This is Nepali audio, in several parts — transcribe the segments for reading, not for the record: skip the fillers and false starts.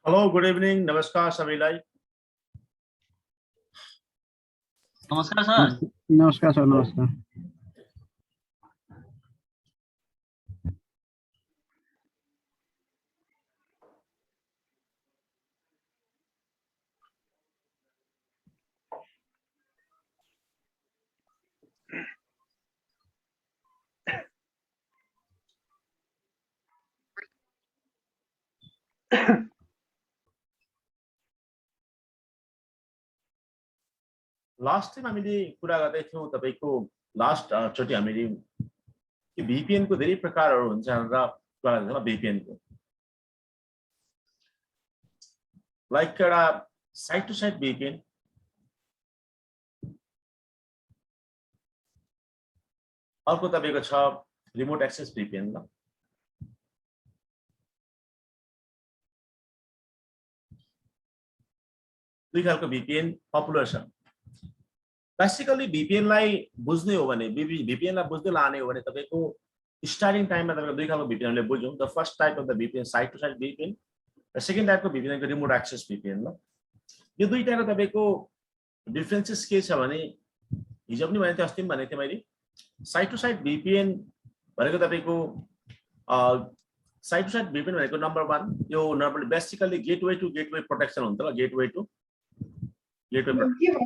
हेलो गुड इभिनिङ नमस्कार सबैलाई। नमस्कार सर। नमस्कार सर। नमस्कार। लास्ट टाइम हामीले कुरा गर्दै थियौँ तपाईको लास्ट चोटि हामीले VPN को धेरै प्रकारहरू हुन्छ भनेर कुरा गर्दै VPN को लाइक एउटा साइट टु साइट VPN, अर्को तपाईको छ रिमोट एक्सेस VPN ल। दुई खालको VPN पपुलर छ। बेसिकली VPN लाई बुझ्ने हो भने VPN लाई बुझ्दै लाने हो भने तपाईको स्टार्टिङ टाइममा तपाईको दुई खालको VPN हामीले बुझ्यौं। The first type of the VPN site to site VPN र सेकेन्ड टाइपको VPN को रिमोट एक्सेस VPN ल। यो दुईटाको तपाईको डिफरेन्सेस के छ भने हिजो पनि भनेको थिएँ, अस्ति पनि भनेको थिएँ मैले, साइट टु साइट VPN भनेको तपाईको साइट टु साइट VPN भनेको नम्बर 1 यो normally basically gateway to gateway protection हुन्छ ल। गेटवे टु गेटवे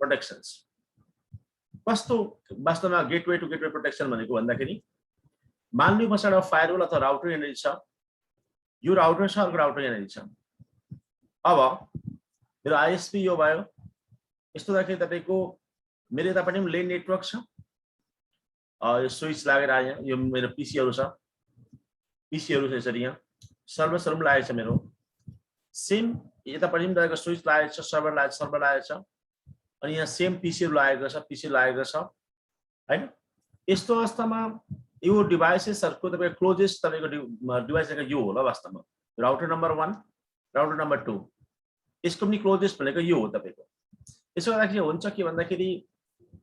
प्रोटेक्शन्स कस्तो वास्तवमा गेटवे टु गेटवे प्रोटेक्सन भनेको भन्दाखेरि मान्नु पछाडि फायरवल अथवा राउटर यहाँनिर छ, यो राउटर छ, अर्को राउटर यहाँनिर छ। अब मेरो ISP यो भयो, यस्तो राख्दै तपाईको मेरो यतापट्टि पनि लेन नेटवर्क छ, यो स्विच लागेर आयो, यो मेरो पीसीहरु छ, पीसीहरु छ यसरी यहाँ सर्भर पनि लागेको छ मेरो, सेम यतापट्टि पनि रहेको स्विच लागेको छ, सर्भर लागेको छ, अनि यहाँ सेम पीसीहरु लागेको छ, पीसी लागेको छ हैन। यस्तो अवस्थामा यो डिभाइसेसहरुको तपाईको क्लोजेस्ट तपाईको डिभाइस यो हो ल वास्तवमा। राउटर नम्बर 1, राउटर नम्बर 2, यसको पनि क्लोजेस्ट भनेको यो हो तपाईको। यसो गर्दाखेरि हुन्छ के भन्दाखेरि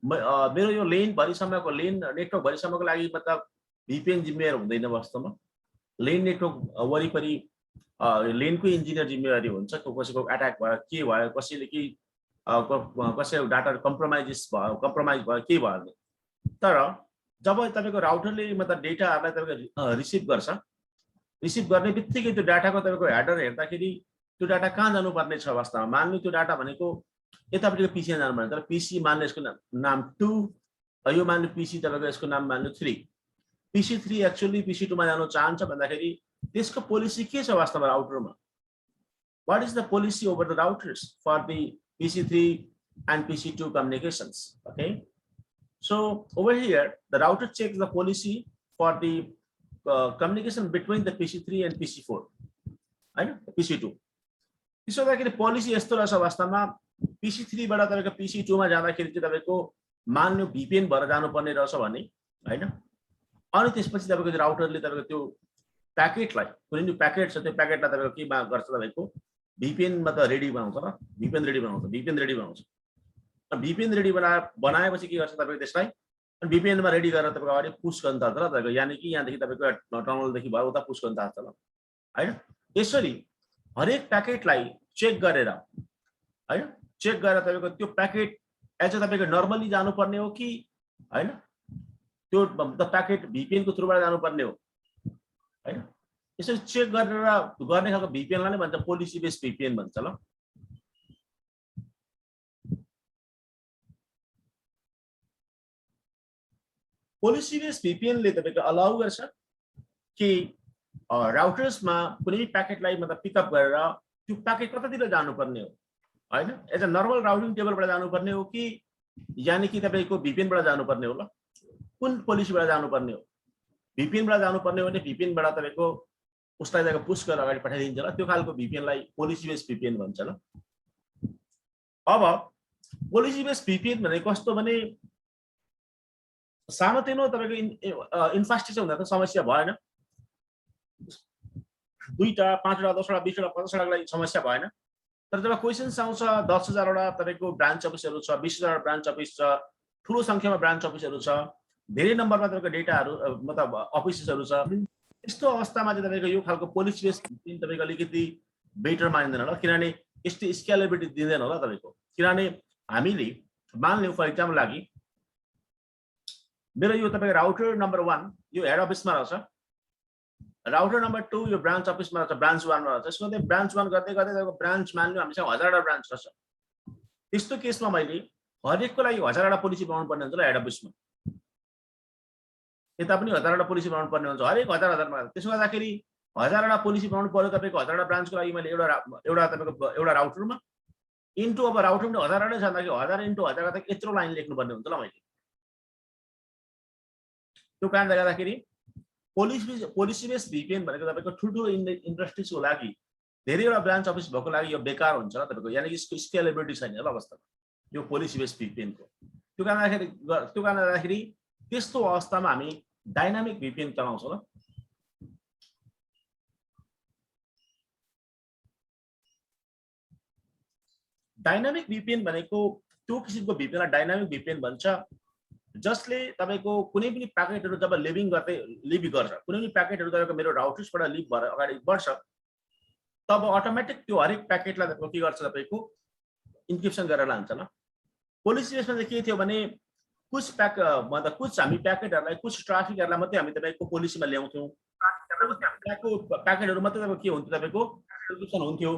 मेरो यो लेन भरिसम्मको लेन नेटवर्क भरिसम्मको लागि मतलब VPN जिम्मेवार हुँदैन वास्तवमा। लेन नेटवर्क वरिपरि लेनको इन्जिनियर जिम्मेवारी हुन्छ। कसैको अट्याक भयो, के भयो, कसैले के कसैको डाटा कम्प्रोमाइज भयो, के भयो। तर जब तपाईको राउटरले मतलब डेटाहरुलाई तपाईको रिसिभ गर्छ, रिसिभ गर्ने बित्तिकै त्यो डाटाको तपाईको हेडर हेर्दाखेरि त्यो डाटा कहाँ जानुपर्ने छ वास्तवमा। मान्नु त्यो डाटा भनेको यतापट्टिको पीसीमा जानुपर्ने, तर पीसी मान्नु यसको नाम 2, यो मान्नु पीसी तपाईको यसको नाम मान्नु 3, PC3 एक्चुअली PC2 मा जानु चाहन्छ भन्दाखेरि त्यसको पोलिसी के छ वास्तवमा राउटरमा। What is the policy over the routers for the PC3 and PC2 communications? Okay, so over here the router checks the policy for the communication between the PC3 and PC4 and PC2. त्यसो गर्दाखेरि पोलिसी यस्तो रहेछ वास्तवमा PC3 बाट तपाईको PC2 मा जाँदाखेरि चाहिँ तपाईको मान्नु VPN भएर जानुपर्ने रहेछ भने हैन। अनि त्यसपछि तपाईको राउटरले तपाईको त्यो प्याकेटलाई कुनै नि प्याकेट छ, त्यो प्याकेटलाई तपाईको के गर्छ तपाईको VPN मा त रेडी बनाउँछ ल, VPN रेडी बनाउँछ। VPN रेडी बनाएपछि के गर्छ तपाईको त्यसलाई अनि VPN मा रेडी गरेर तपाईको अगाडि पुश गर्न थाल्छ ल तपाईको, यानी कि यहाँदेखि तपाईको टर्मिनल देखि भयो उता पुश गर्न थाल्छ ल हैन। यसरी हरेक प्याकेटलाई चेक गरेर हैन, चेक गरेर तपाईको त्यो प्याकेट एज तपाईको नर्मली जानुपर्ने हो कि हैन, त्यो द प्याकेट VPN को थ्रुबाट जानुपर्ने हो हैन। यसरी चेक गरेर गर्ने खालको VPN लाई नै भन्छ पोलिसी बेस्ड VPN भन्छ ल। पोलिसी बेस्ड VPN ले तपाईको अलाउ गर्छ कि राउटर्समा कुनै प्याकेटलाई मतलब पिकअप गरेर त्यो प्याकेट कतातिर जानुपर्ने हो हैन, एज अ नर्मल राउटिङ टेबलबाट जानुपर्ने हो कि यानी कि तपाईको VPN बाट जानुपर्ने हो ल। कुन पोलिसीबाट जानुपर्ने हो, VPN बाट जानुपर्ने हो भने VPN बाट तपाईको उसलाई जग्गा पुश गरेर अगाडि पठाइदिन्छ ल, त्यो खालको VPN लाई पोलिसी बेस्ड VPN भन्छ ल। अब पोलिसी बेस्ड VPN भनेको कस्तो भने सानोतिनो तपाईको इन्फ्रास्ट्रक्चर हुँदा त समस्या भएन, 2टा 5वटा 10वटा 20वटा 50वटा लागि समस्या भएन। तर जब क्वेशन्स आउँछ 10,000 वटा तपाईको ब्रान्च अफिसहरु छ, 20,000 ब्रान्च अफिस छ, ठूलो संख्यामा ब्रान्च अफिसहरु छ, धेरै नम्बरमा तपाईको डेटाहरु मतलब अफिसेसहरु छ, यस्तो अवस्थामा चाहिँ तपाईँको यो खालको पोलिसी बेस तपाईँको अलिकति बेटर मानिँदैन होला, किनभने यस्तो स्केलेबिलिटी दिँदैन होला तपाईँको। किनभने हामीले मानिलिउँ फर इक्जाम्पल लागि मेरो यो तपाईँको राउटर नम्बर 1 यो हेड अफिसमा रहेछ, राउटर नम्बर 2 यो ब्रान्च अफिसमा रहेछ, ब्रान्च 1 मा रहेछ। यसको चाहिँ ब्रान्च 1 गर्दै गर्दै तपाईँको ब्रान्च मानिलिउँ हामीसँग 1000वटा ब्रान्च रहेछ। त्यस्तो केसमा मैले हरेकको लागि 1000वटा पोलिसी बनाउनु पर्ने हुन्छ हेड अफिसमा। यता पनि 1000वटा पोलिसी बनाउनु पर्ने हुन्छ, हरेक 1000 मा। त्यसो गर्दाखेरि 1000वटा पोलिसी बनाउनु पर्यो तपाईँको 1000वटा ब्रान्चको लागि मैले एउटा तपाईँको एउटा राउटरमा इन्टु अब राउटर पनि 1000वटै छ भन्दाखेरि 1000 इन्टु 1000 गर्दा यत्रो लाइन लेख्नुपर्ने हुन्छ ल मैले। त्यो कारणले गर्दाखेरि पोलिसी बेस VPN भनेको तपाईँको ठुल्ठुलो इन्डस्ट्रिजको लागि धेरैवटा ब्रान्च अफिस भएको लागि यो बेकार हुन्छ ल तपाईँको, यानि यसको स्केलेबिलिटी छैन ल अवस्थामा यो पोलिसी बेस VPN को। त्यो कारणले गर्दाखेरि त्यस्तो अवस्थामा हामी डाइनामिक VPN चलाउँछौँ ल। डाइनामिक VPN भनेको त्यो किसिमको VPN लाई डाइनामिक VPN भन्छ, जसले तपाईको कुनै पनि प्याकेटहरु जब लिभ गर्छ, कुनै पनि प्याकेटहरु तपाईको मेरो राउटर्सबाट लिभ भएर अगाडि बढ्छ, तब अटोमेटिक त्यो हरेक प्याकेटलाई तपाईको के गर्छ, तपाईको इन्क्रिप्सन गरेर लान्छ ल। पोलिसी बेसमा चाहिँ के थियो भने कुछ हामी प्याकेटहरुलाई कुछ ट्राफिकहरुलाई मात्रै हामी तपाईको पोलिसीमा ल्याउँथ्यौं, प्याकेटहरु मात्रै तपाईको के हुन्थ्यो, तपाईको इन्क्रिप्सन हुन्थ्यो।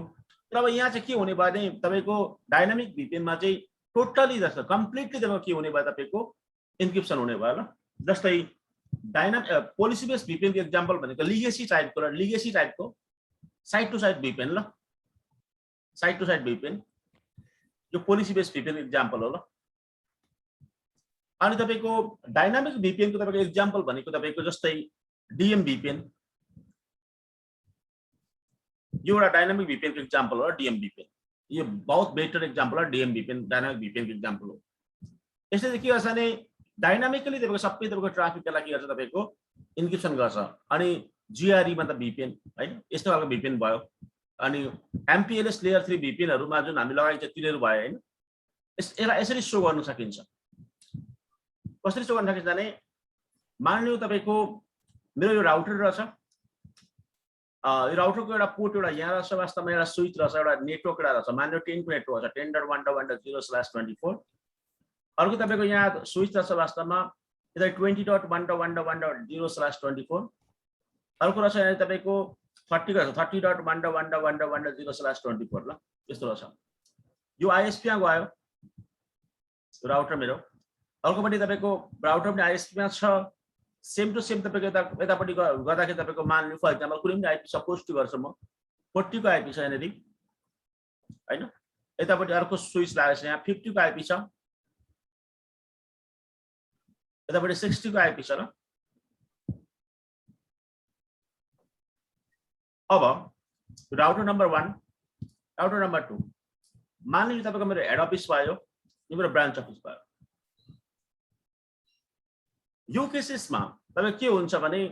तर अब यहाँ चाहिँ के हुने भयो भने तपाईको डाइनामिक VPN मा चाहिँ टोटली जस्तो कम्प्लिटली तपाईको के हुने भयो, तपाईको इन्क्रिप्सन हुने भयो ल। जस्तै पोलिसी बेस VPN को एक्जाम्पल भनेको लिगेसी टाइपको साइड टु साइड VPN ल, साइड टु साइड VPN यो पोलिसी बेस VPN एक्जाम्पल हो ल। अनि तपाईको डाइनामिक VPN को तपाईको एक्जाम्पल भनेको तपाईको जस्तै DM VPN, यो एउटा डाइनामिक VPN को एक्जाम्पल हो DM VPN, यो बहुत बेटर एक्जाम्पल हो DM VPN, डाइनामिक VPN को एक्जाम्पल हो। यसले चाहिँ के गर्छ भने डाइनामिकली तपाईको सबै तपाईको ट्राफिकलाई के गर्छ, तपाईको इन्क्रिप्सन गर्छ। अनि GRE मतलब VPN हैन, यस्तो खालको VPN भयो। अनि MPLS लेयर 3 VPN हरुमा जुन हामी लगाइन्छ तिनीहरु भयो हैन, यसरी शो गर्न सकिन्छ। कसरी शो गर्न सकिन्छ भने मानिलिउँ तपाईको मेरो यो राउटर रहेछ, यो राउटरको एउटा पोर्ट एउटा यहाँ रहेछ, वास्तवमा एउटा स्विच रहेछ, एउटा नेटवर्क एउटा रहेछ, मानिलिउँ 10 को नेटवर्क छ 10.1.1.0/24। अर्को तपाईको यहाँ स्विच रहेछ वास्तवमा यता 20.1.1.1.0/24। अर्को रहेछ यहाँ तपाईको 30.1.1.1.1.0/24 ल, यस्तो रहेछ। यो ISP मा गयो राउटर मेरो, अर्कोपट्टि तपाईको राउटर पनि ISP मा छ, सेम टु सेम तपाईको यतापट्टि गर्दाखेरि तपाईको मानिलिउँ फर एक्जाम्पल कुनै पनि IP सपोज टु गर्छु म 40 को IP छ यहाँनेरि हैन, यतापट्टि अर्को स्विच लागेको छ, यहाँ 50 को IP छ, यतापट्टि 60 को IP छ ल। अब राउटर नम्बर 1, राउटर नम्बर 2, मानिलिउँ तपाईको मेरो हेड अफिस भयो, यो मेरो ब्रान्च अफिस भयो। यो केसेसमा तपाईको के हुन्छ भने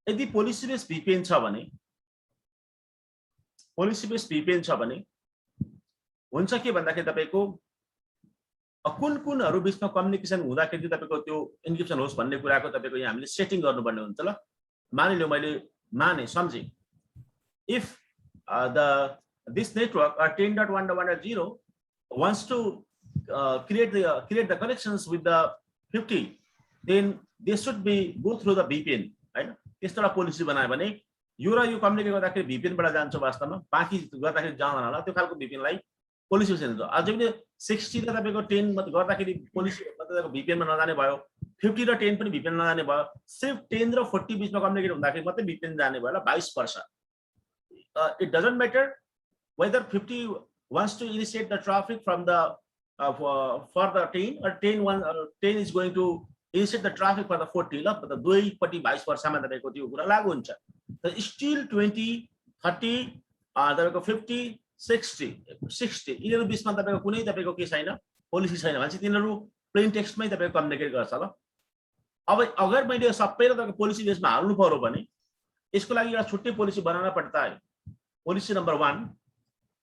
यदि पोलिसी बेस VPN छ भने, हुन्छ के भन्दाखेरि तपाईको कुन-कुनहरु बीचमा कम्युनिकेसन हुँदाखेरि तपाईको त्यो इन्क्रिप्सन होस् भन्ने कुराको तपाईको यहाँ हामीले सेटिङ गर्नुपर्ने हुन्छ ल। मानिलिउँ मैले सम्झे if this network or 10.1.1.0 wants to create the connections with the 50, then they should be go through the VPN हैन। त्यस्तो एउटा पोलिसी बनायो भने यो र यो कम्युनिकेट गर्दाखेरि VPN बाट जान्छ वास्तवमा, बाँकी गर्दाखेरि जाँदैन होला। त्यो खालको VPN लाई पोलिसी सेन्स हो। अझै पनि 60 र तपाईको 10 गर्दाखेरि पोलिसी मतलब VPN मा नजाने भयो, 50 र 10 पनि VPN नजाने भयो, सिर्फ 10 र 40 बीचमा कम्युनिकेट हुँदाखेरि मात्रै VPN जाने भयो ल, 22%। It doesn't matter whether 50 wants to initiate the traffic from the for the 10 or 10 is going to initiate the traffic for the 40 ल, त दुईपट्टि 22% मा तपाईको त्यो कुरा लागु हुन्छ। स्टिल 20 30 तपाईको 50 60 यिनीहरु बीचमा तपाईको कुनै तपाईको के छैन, पोलिसी छैन भने चाहिँ तिनीहरु प्लेन टेक्स्टमै तपाईको कम्युनिकेट गर्छ ल। अब अगर मैले सबैलाई तपाईको पोलिसी बेसमा हाल्नु पर्यो भने यसको लागि एउटा छुट्टै पोलिसी बनाउन पर्छ है। Policy number 1,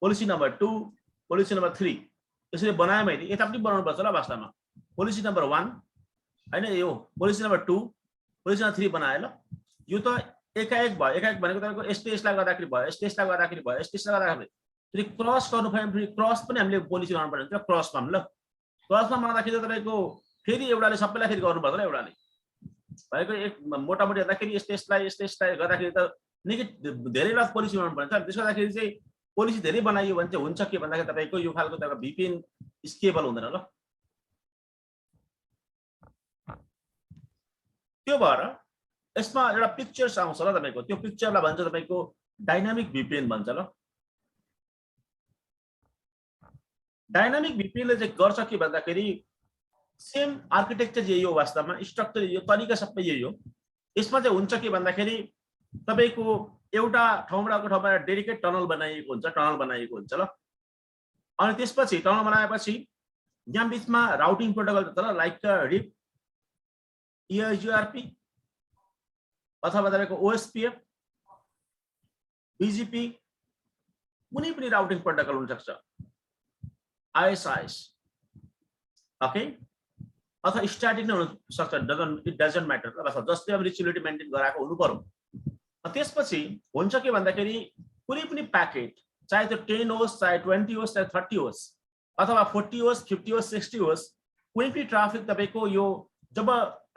policy number 2, policy number 3 यसरी बनाए मैले यतापट्टि बनाउनु पर्छ ल वास्तवमा। पोलिसी नम्बर 1 हैन, यो पोलिसी नम्बर 2, पोलिसी नम्बर 3 बनाए ल। यो त एकाएक भयो, एकाएक भनेको तपाईँको एसटीएसलाई गर्दाखेरि भयो, एसटीएसलाई गर्दाखेरि भयो, एसटीएसलाई गर्दाखेरि फेरि क्रस गर्नु पर्यो, फेरि क्रस पनि हामीले पोलिसी गर्नु पर्यो हुन्छ क्रसमा ल क्रसमा माग्दाखेरि तपाईँको फेरि एउटाले सबैलाई फेरि गर्नुपर्छ ल एउटाले भएको एक मोटामोटी हेर्दाखेरि एसटीएसलाई गर्दाखेरि त निकै धेरै रात पोलिसी बनाउनु पर्छ त्यसो गर्दाखेरि चाहिँ पोलिसी धेरै बनाइयो भने चाहिँ हुन्छ के भन्दाखेरि तपाईँको यो खालको तपाईँको भिपिएन स्केबल हुँदैन ल त्यो भएर यसमा एउटा पिक्चर्स आउँछ ल तपाईको त्यो पिक्चरलाई भन्छ तपाईको डाइनामिक भिपिएन भन्छ ल डाइनामिक भिपिएनले चाहिँ गर्छ के भन्दाखेरि सेम आर्किटेक्चर यही हो वास्तवमा स्ट्रक्चर यो तरिका सबै यही हो यसमा चाहिँ हुन्छ के भन्दाखेरि तपाईको एउटा ठाउँबाट अर्को ठाउँमा डेडिकेट टनल बनाइएको हुन्छ ल अनि त्यसपछि टनल बनाएपछि यहाँ बीचमा राउटिङ प्रोटोकल छ ल लाइक रिप EIGRP अथवा तपाईको OSPF BGP कुनै पनि राउटिङ प्रोटोकल हुन सक्छ ISIS ओके अथवा स्ट्याटिक नै हुन सक्छ इट डजन्ट म्याटर बस जस्तै अब रिचिबिलिटी मेन्टेन गराएको हुनु पर्यो त्यसपछि हुन्छ के भन्दाखेरि कुनै पनि प्याकेट चाहे त्यो 10 होस् चाहे 20 होस् चाहे 30 होस् अथवा 40 होस् 50 होस् 60 होस् कुनै पनि ट्राफिक तपाईको यो जब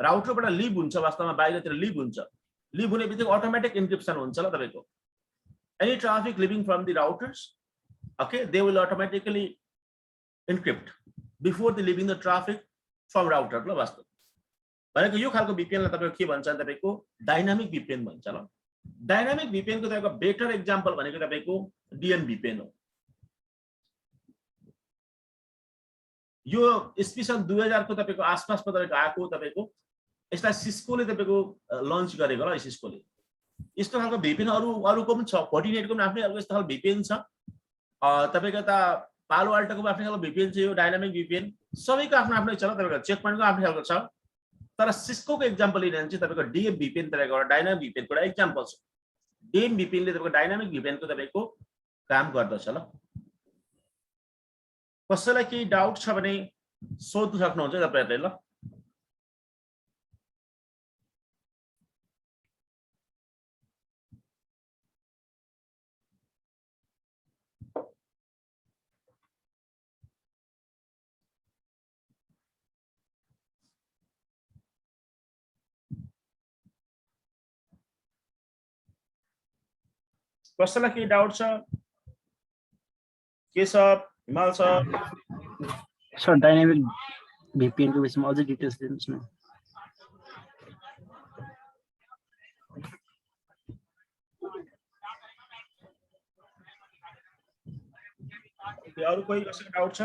राउटरबाट लिभ हुन्छ वास्तवमा बाहिरतिर लिभ हुने बित्तिकै अटोमेटिक एन्क्रिप्सन हुन्छ ल तपाईको any traffic living from the routers okay they will automatically encrypt before the living the traffic from router ल वास्तव भनेको यो खालको भिपिएनलाई तपाईको के भन्छ तपाईको डाइनामिक भिपिएन भन्छ ल डाइनामिक भिपिएन को तपाईको बेटर एक्जाम्पल भनेको तपाईको DN भिपिएन हो यो स्पेशल 2000 को तपाईको आसपासमा तपाईको आएको तपाईको यसलाई सिस्कोले तपाईको लन्च गरेको ल सिस्कोले यस्तो खालको भिपिएन अरुको पनि छ 48 को पनि आफ्नै अर्को यस्तो खालको भिपिएन छ तपाईको त पालो अल्टोको पनि आफ्नै खालको भिपिएन छ यो डाइनामिक भिपिएन सबैको आफ्नो आफ्नै छ ल तपाईको चेक पोइन्टको आफ्नै खालको छ तर सिस्कोको एक्जाम्पल लिने भने चाहिँ तपाईको DM भिपिएन तपाईको डाइनामिक भिपिएन को एक्जाम्पल छ DM भिपिएन ले तपाईको डाइनामिक भिपिएन को तपाईको काम गर्दछ ल कसैलाई केही डाउट छ भने सोध्न सक्नुहुन्छ तपाईहरुले ल कसैलाई केही डाउट छ के छ हिमाल सर सर डाइनामिक भिपिएन को विषयमा अझै डिटेल्स दिनुस् न अरु कोही कसैको डाउट छ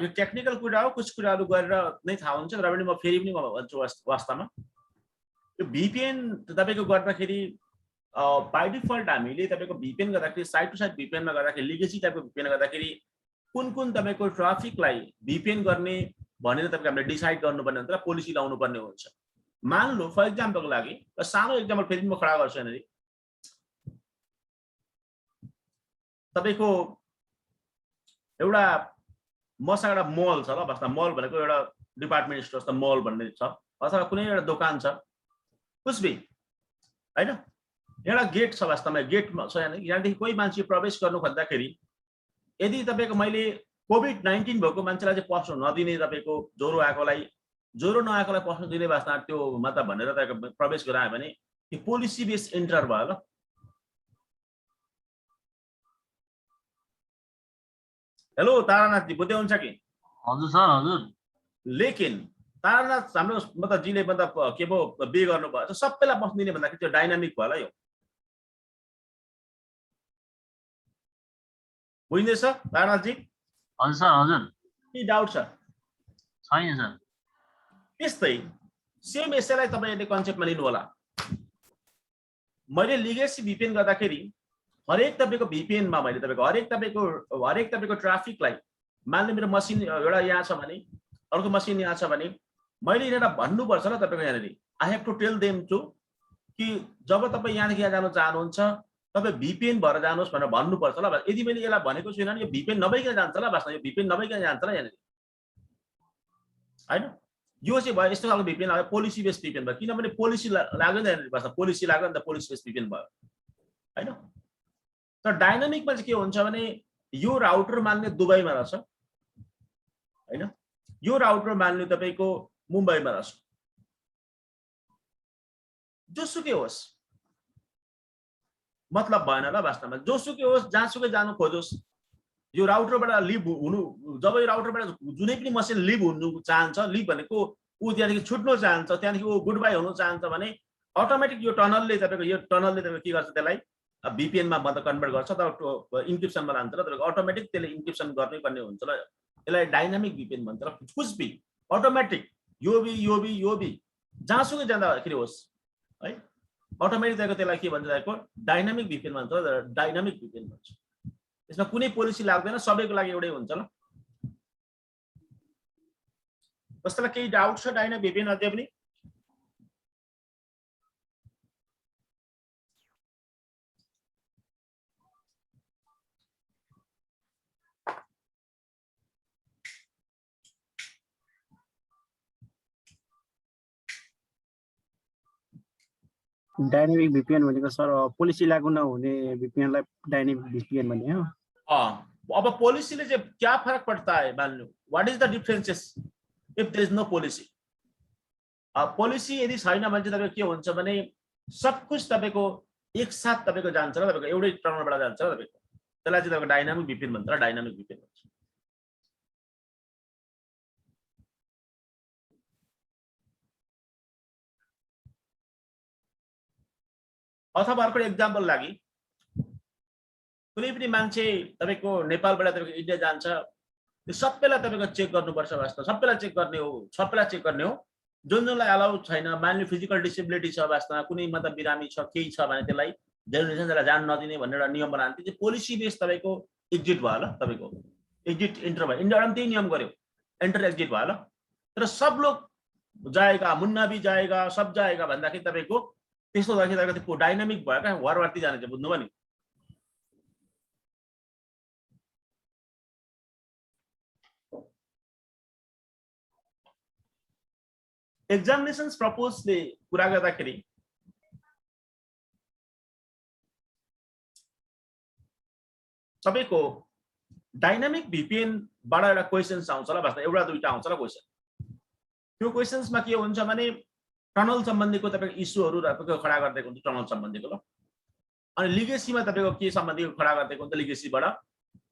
यो टेक्निकल कुरा हो कुछ कुराहरु गरेर नै थाहा हुन्छ र पनि म फेरि पनि भन्छु वास्तवमा यो भिपिएन तपाईको गर्दाखेरि बाइ डिफल्ट हामीले तपाईको भिपिएन गर्दाखेरि साइड टु साइड भिपिएन मा गर्दाखेरि लिगेसी टाइपको भिपिएन गर्दाखेरि कुन तपाईको ट्राफिकलाई भिपिएन गर्ने भनेर तपाईको हामीले डिसाइड गर्नुपर्ने हुन्छ र पोलिसी लाउनु पर्ने हुन्छ मान लो फर एक्जाम्पलको लागि सानो एक्जाम्पल फेरि म खडा गर्छु यहाँनेरि तपाईको एउटा मसँग एउटा मल छ ल बस्दा मल भनेको एउटा डिपार्टमेन्ट स्टोर छ मल भन्ने छ अथवा कुनै एउटा दोकान छ कुछ भी हैन एउटा गेट छ वास्तवमा गेट छ यहाँदेखि कोही मान्छे प्रवेश गर्नु खोज्दाखेरि यदि तपाईको मैले कोभिड-19 भएको मान्छेलाई चाहिँ पस्न नदिने तपाईको ज्वरो आएकोलाई ज्वरो नआएकोलाई पस्न दिने वास्ता त्यो मतलब भनेर तपाईको प्रवेश गरायो भने यो पोलिसी बेस एन्टर भयो ल हेलो तारानाथ जी बुझ्दै हुन्छ कि हजुर सर हजुर लेकिन तारानाथ हाम्रो मतलब जीले मतलब के भो बे गर्नु भयो सबैलाई बस्न दिने भन्दाखेरि त्यो डाइनामिक भयो ल यो बुझ्दैछ तारानाथ जी हजुर सर हजुर के डाउट छ छैन सर त्यस्तै सेम यसैलाई तपाईले कन्सेप्टमा लिनु होला मैले लिगेसी भिपिएन गर्दाखेरि हरेक तपाईको भिपिएन मा मैले तपाईको हरेक तपाईको ट्राफिकलाई मान्नु मेरो मसिन एउटा यहाँ छ भने अर्को मसिन यहाँ छ भने मैले यिनीहरुलाई भन्नु पर्छ ल तपाईको यहाँनेरि I have to tell them to कि जब तपाई यहाँदेखि यहाँ जान चाहनुहुन्छ तपाई भिपिएन भएर जानुहोस् भनेर भन्नु पर्छ ल यदि मैले यसलाई भनेको छुइनँ भने यो भिपिएन नभइकन जान्छ ल बस्न यो भिपिएन नभइकन जान्छ ल यहाँनेरि हैन यो चाहिँ भयो यस्तो खालको VPN आयो पोलिसी बेस्ड VPN भयो किनभने पोलिसी लाग्यो नि त पोलिसी लाग्यो नि त पोलिसी बेस्ड VPN भयो हैन तर डाइनामिकमा चाहिँ के हुन्छ भने यो राउटर मान्ने दुबईमा रहेछ हैन यो राउटर मान्ने तपाईको मुम्बईमा रहेछ जोसुकै होस् मतलब भएन ल वास्तवमा जोसुकै होस् जहाँसुकै जानु खोजोस् यो राउटरबाट लिभ हुनु जब यो राउटरबाट जुनै पनि मसिन लिभ हुनु चाहन्छ लिभ भनेको उ त्यहाँदेखि छुट्न चाहन्छ त्यहाँदेखि उ गुड बाई हुन चाहन्छ भने अटोमेटिक यो टनलले तपाईको के गर्छ त्यसलाई VPN मा मतलब कन्भर्ट गर्छ अथवा इन्क्रिप्सनमा लान्छ र तपाईको अटोमेटिक त्यसले इन्क्रिप्सन गर्नै पर्ने हुन्छ र यसलाई डाइनामिक VPN भन्छ र कुछ भी अटोमेटिक यो भी जहाँसुकै जाँदाखेरि होस् है अटोमेटिक त्यसलाई के भन्छ तपाईको डाइनामिक VPN भन्छ र डाइनामिक VPN भन्छ यसमा कुनै पोलिसी लाग्दैन सबैको लागि एउटै हुन्छ ल कसैलाई केही डाउट छ डाइनामिक VPN अझै पनि डाइनामिक VPN भनेको सर पोलिसी लागू नहुने VPN लाई डाइनामिक VPN भन्ने हो अब पोलिसीले चाहिँ क्या फरक पड़ता है मान लो what is the differences if there is no policy policy यदि छैन भने चाहिँ तपाईको के हुन्छ भने सब कुछ तपाईको एक साथ तपाईको जान्छ र तपाईको एउटै टर्मिनलबाट जान्छ र तपाईको त्यसलाई चाहिँ तपाईको डाइनामिक VPN भन्छ र डाइनामिक VPN भन्छ अथवा अर्को एक्जाम्पल लागि कुनै पनि मान्छे तपाईको नेपालबाट तपाईको इन्डिया जान्छ त्यो सबैलाई तपाईको चेक गर्नुपर्छ वास्तव सबैलाई चेक गर्ने हो जुनलाई अलाउ छैन मान्ने फिजिकल डिसेबिलिटी छ वास्तवमा कुनै मतलब बिरामी छ केही छ भने त्यसलाई डेलिगेसन त्यसलाई जान नदिने भनेर एउटा नियम बनाएको थियो पोलिसी बेस तपाईको एक्जिट भयो ल तपाईको एक्जिट इन्टर भयो इन्डियामा त्यही नियम गर्यो एन्टर एक्जिट भयो ल तर सब लोग जाएगा मुन्ना भी जाएगा सब जाएगा भन्दाखेरि तपाईको त्यस्तो गर्दाखेरि त्यो डाइनामिक भयो क्या वारवार्ती जाने चाहिँ बुझ्नुभयो नि एक्जामिनेशन्स प्रपोजले कुरा गर्दाखेरि तपाईको डाइनामिक VPN बाट एउटा क्वेशन्स आउँछ ल वास्तवमा एउटा दुईटा आउँछ ल क्वेशन त्यो क्वेशन्समा के हुन्छ भने टनल सम्बन्धीको तपाईको इस्युहरु तपाईको खडा गर्दै हुन्छ टनल सम्बन्धीको ल अनि लिगेसीमा तपाईको के सम्बन्धीको खडा गर्दै हुन्छ लिगेसीबाट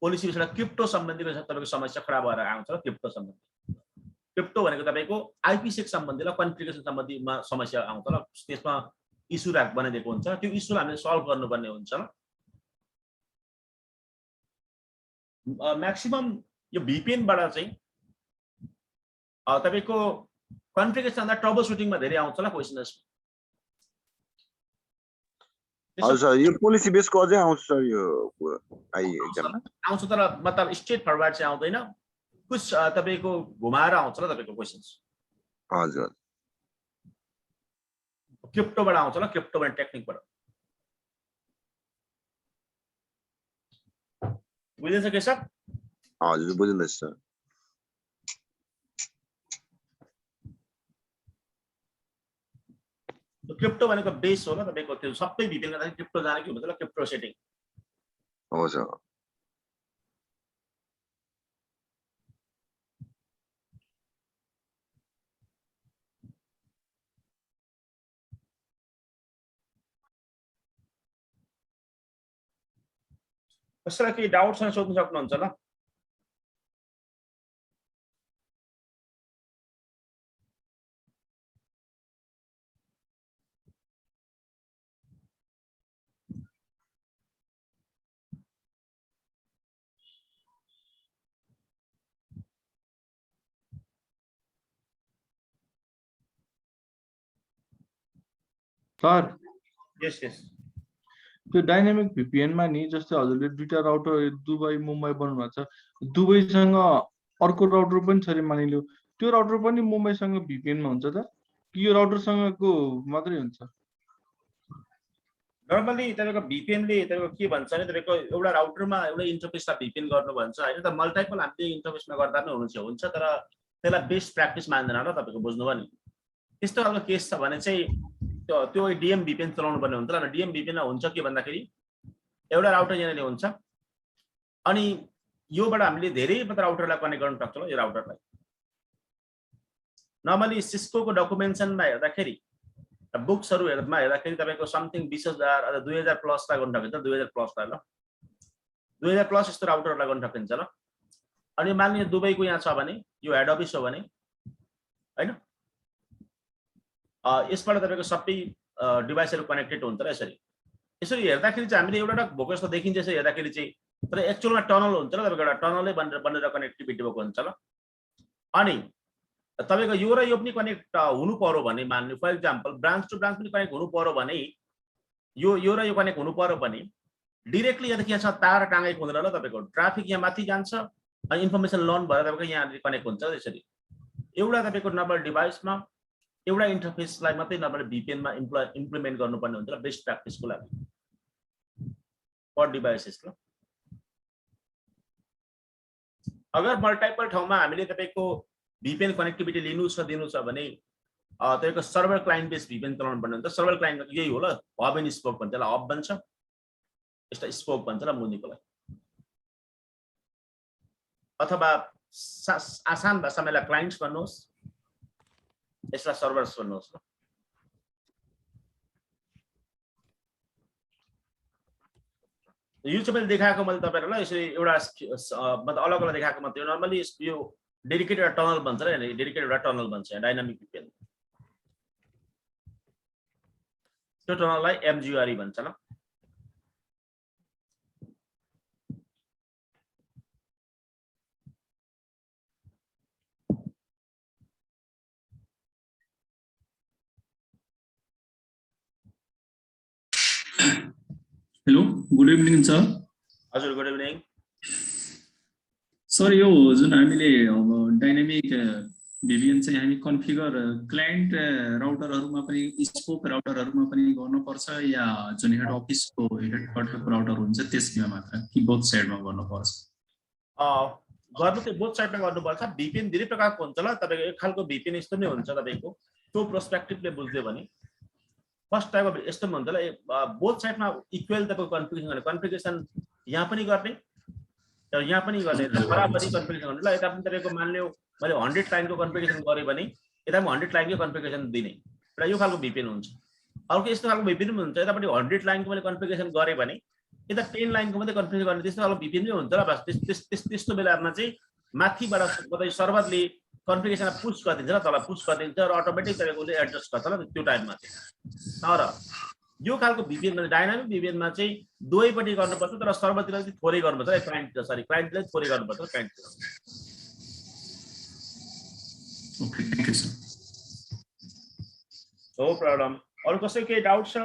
पोलिसी बेसबाट क्रिप्टो सम्बन्धीको तपाईको समस्या खडा भएर आउँछ र क्रिप्टो सम्बन्धी क्रिप्टो भनेको तपाईको IPsec सम्बन्धी र कन्फिगरेसन सम्बन्धीमा समस्या आउँछ र त्यसमा इस्यु राख बनाइदिएको हुन्छ त्यो इस्यु हामीले सल्भ गर्नुपर्ने हुन्छ ल म्याक्सिमम यो VPN बाट चाहिँ तपाईको कन्फिगरेसन र ट्रबल सुटिङमा धेरै आउँछ ल क्वेशन्स हजुर सर यो पोलिसी बेसको अझै आउँछ सर यो आइ एक्जाम आउँछ तर मतलब स्ट्रेट फरवर्ड चाहिँ आउँदैन कुछ तपाईको घुमाएर आउँछ ल तपाईको क्वेशन्स हजुर क्रिप्टोबाट आउँछ ल क्रिप्टोबाट टेक्निकबाट बुझिन्छ के सर हजुर बुझिँदैछ सर क्रिप्टो भनेको बेस हो ल तपाईको त्यो सबै VPN गर्दा क्रिप्टो जाने के हुन्छ ल क्रिप्टो सेटिङ हो सर कसैलाई केही डाउट छ सोध्न सक्नुहुन्छ ल सर यस यस त्यो डाइनामिक VPN मा नि जस्तै हजुरले दुईटा राउटर दुबई मुम्बई बनाउनु भएको छ दुबईसँग अर्को राउटर पनि छ रे मानिलियो त्यो राउटर पनि मुम्बईसँग VPN मा हुन्छ त कि यो राउटरसँगको मात्रै हुन्छ नर्मली तपाईको VPN ले तपाईको के भन्छ भने तपाईको एउटा राउटरमा एउटा इन्टरफेसमा VPN गर्नु भन्छ हैन त मल्टिपल हामीले इन्टरफेसमा गर्दा पनि हुन्छ तर त्यसलाई बेस्ट प्र्याक्टिस मान्दैन र तपाईँको बुझ्नुभयो नि। त्यस्तो खालको केस छ भने चाहिँ त्यो डिएम भिपिएन चलाउनु पर्ने हुन्छ र डिएम भिपिएनमा हुन्छ के भन्दाखेरि एउटा राउटर यहाँनिर हुन्छ अनि योबाट हामीले धेरै राउटरलाई कनेक्ट गर्न सक्छौँ यो राउटरलाई। नर्मली सिस्कोको डकुमेन्सनमा हेर्दाखेरि बुक्सहरुमा हेर्दाखेरि तपाईको समथिङ 20000 अथवा 2000 प्लस ला गर्न सकिन्छ 2000 प्लस ला ल 2000 प्लस यस्तो राउटरलाई गर्न सकिन्छ ल। अनि मान्य दुबईको यहाँ छ भने यो हेड अफिस हो भने हैन यसबाट तपाईको सबै डिभाइसहरु कनेक्टेड हुन्छ र यसरी यसरी हेर्दाखेरि चाहिँ हामीले एउटा भोको जस्तो देखिन्छ यसरी हेर्दाखेरि चाहिँ तर एक्चुअलमा टनल हुन्छ र तपाईको एउटा टनलै बनेर कनेक्टिभिटी भएको हुन्छ ल। अनि तपाईको यो र यो पनि कनेक्ट हुनु पर्यो भने मान्नु for example branch to branch पनि कनेक्ट हुनु पर्यो भने यो र यो कनेक्ट हुनु पर्यो भने डाइरेक्टली यदि यहाँ छ तार टाँगेको हुँदैन ल। तपाईको ट्राफिक यहाँ माथि जान्छ अनि इन्फर्मेसन लर्न भएर तपाईको यहाँ कनेक्ट हुन्छ यसरी एउटा तपाईको नर्मल डिभाइसमा एउटा इन्टरफेसलाई मात्रै नर्मल भिपिएन मा इम्प्लिमेन्ट गर्नुपर्ने हुन्छ र बेस्ट प्र्याक्टिसको लागि पर डिभाइसेस ल। अगर मल्टिपल ठाउँमा हामीले तपाईको भिपिएन कनेक्टिभिटी लिनु छ भने तपाईको सर्भर क्लाइन्ट बेस भिपिएन चलाउनु पर्ने हुन्छ। सर्भर क्लाइन्ट यही हो ल हब एन्ड स्पोक भन्छ ल। हब भन्छ यस्तो स्पोक भन्छ ल मुनिको लागि अथवा आसान भाषामा यसलाई क्लाइन्ट्स भन्नुहोस् यसलाई सर्भर्स भन्नुहोस् ल। यो चाहिँ मैले देखाएको मैले तपाईहरुलाई यसरी एउटा मतलब अलग अलग देखाएको मात्रै नर्मली यो डेडिकेटेड टनल भन्छ र डेडिकेटेड एउटा टनल भन्छ डाइनामिक भिपिएन त्यो टनललाई एमजीआरई भन्छ ल। Hello good evening sir. हजुर गुड इभिनिङ सर यो जुन हामीले अब डाइनामिक भिपिएन चाहिँ हामी कन्फिगर क्लाइन्ट राउटरहरुमा पनि स्पोक राउटरहरुमा पनि गर्नुपर्छ या जुन हेड अफिसको हेडक्वार्टरको राउटर हुन्छ त्यसमा मात्र कि बोथ साइडमा गर्नुपर्छ? गर्नु चाहिँ बोथ साइडमा गर्नुपर्छ। भिपिएन धेरै प्रकारको हुन्छ ल। तपाईको एक खालको भिपिएन यस्तो नै हुन्छ तपाईको त्यो पर्सपेक्टिभले बुझ्दियो भने फर्स्ट टाइप अफ यस्तो हुन्छ ल बोथ साइडमा इक्वल तपाईको कन्फिगरेसन यहाँ पनि गर्ने र यहाँ पनि गर्ने बराबरी कन्फिगरेसन गर्ने ल। यता पनि तपाईको मान्लियो मैले 100 लाइनको कन्फिगरेसन गरे भने यता पनि 100 लाइनको कन्फिगरेसन दिने र यो खालको भिपिएन हुन्छ। अर्को यस्तो खालको भिपिएन पनि हुन्छ यतापट्टि 100 लाइनको मैले कन्फिगरेसन गरे भने यता 10 लाइनको मात्रै कन्फिगर गर्ने त्यस्तो खालको भिपिएन पनि हुन्छ र। बस त्यस्तो बेलामा चाहिँ माथिबाट मतलब सर्भरले कन्फिगरेसन पुश गरिदिन्छ र तल पुश गरिदिन्छ र अटोमेटिक तपाईकोले एडजस्ट गर्छ ल त्यो टाइममा चाहिँ। तर यो खालको भिपिएन डाइनामिक भिपिएनमा चाहिँ दुवैपट्टि गर्नुपर्छ तर सर्भरतिर चाहिँ थोरै गर्नुपर्छ क्लाइन्टलाई थोरै गर्नुपर्छ क्लाइन्टतिर। Okay thank you sir. No problem. अरु कसैको केही डाउट छ?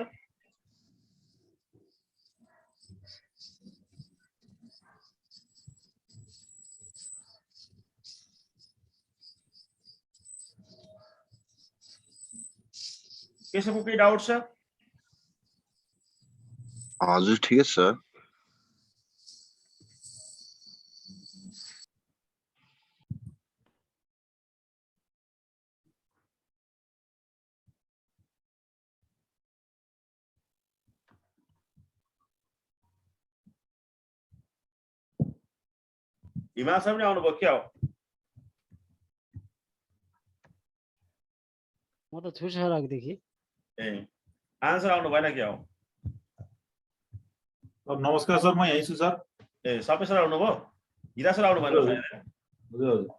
कसैको केही डाउट छ? हजुर ठिकै छ सर। हिमाल सर पनि आउनुभयो क्या हो? म त छु सर अघिदेखि। ए आन्सर आउनु भएन क्या हो? नमस्कार सर, म यही छु सर। ए सबै सर आउनुभयो? हिरा सर आउनु भएन? हजुर हजुर।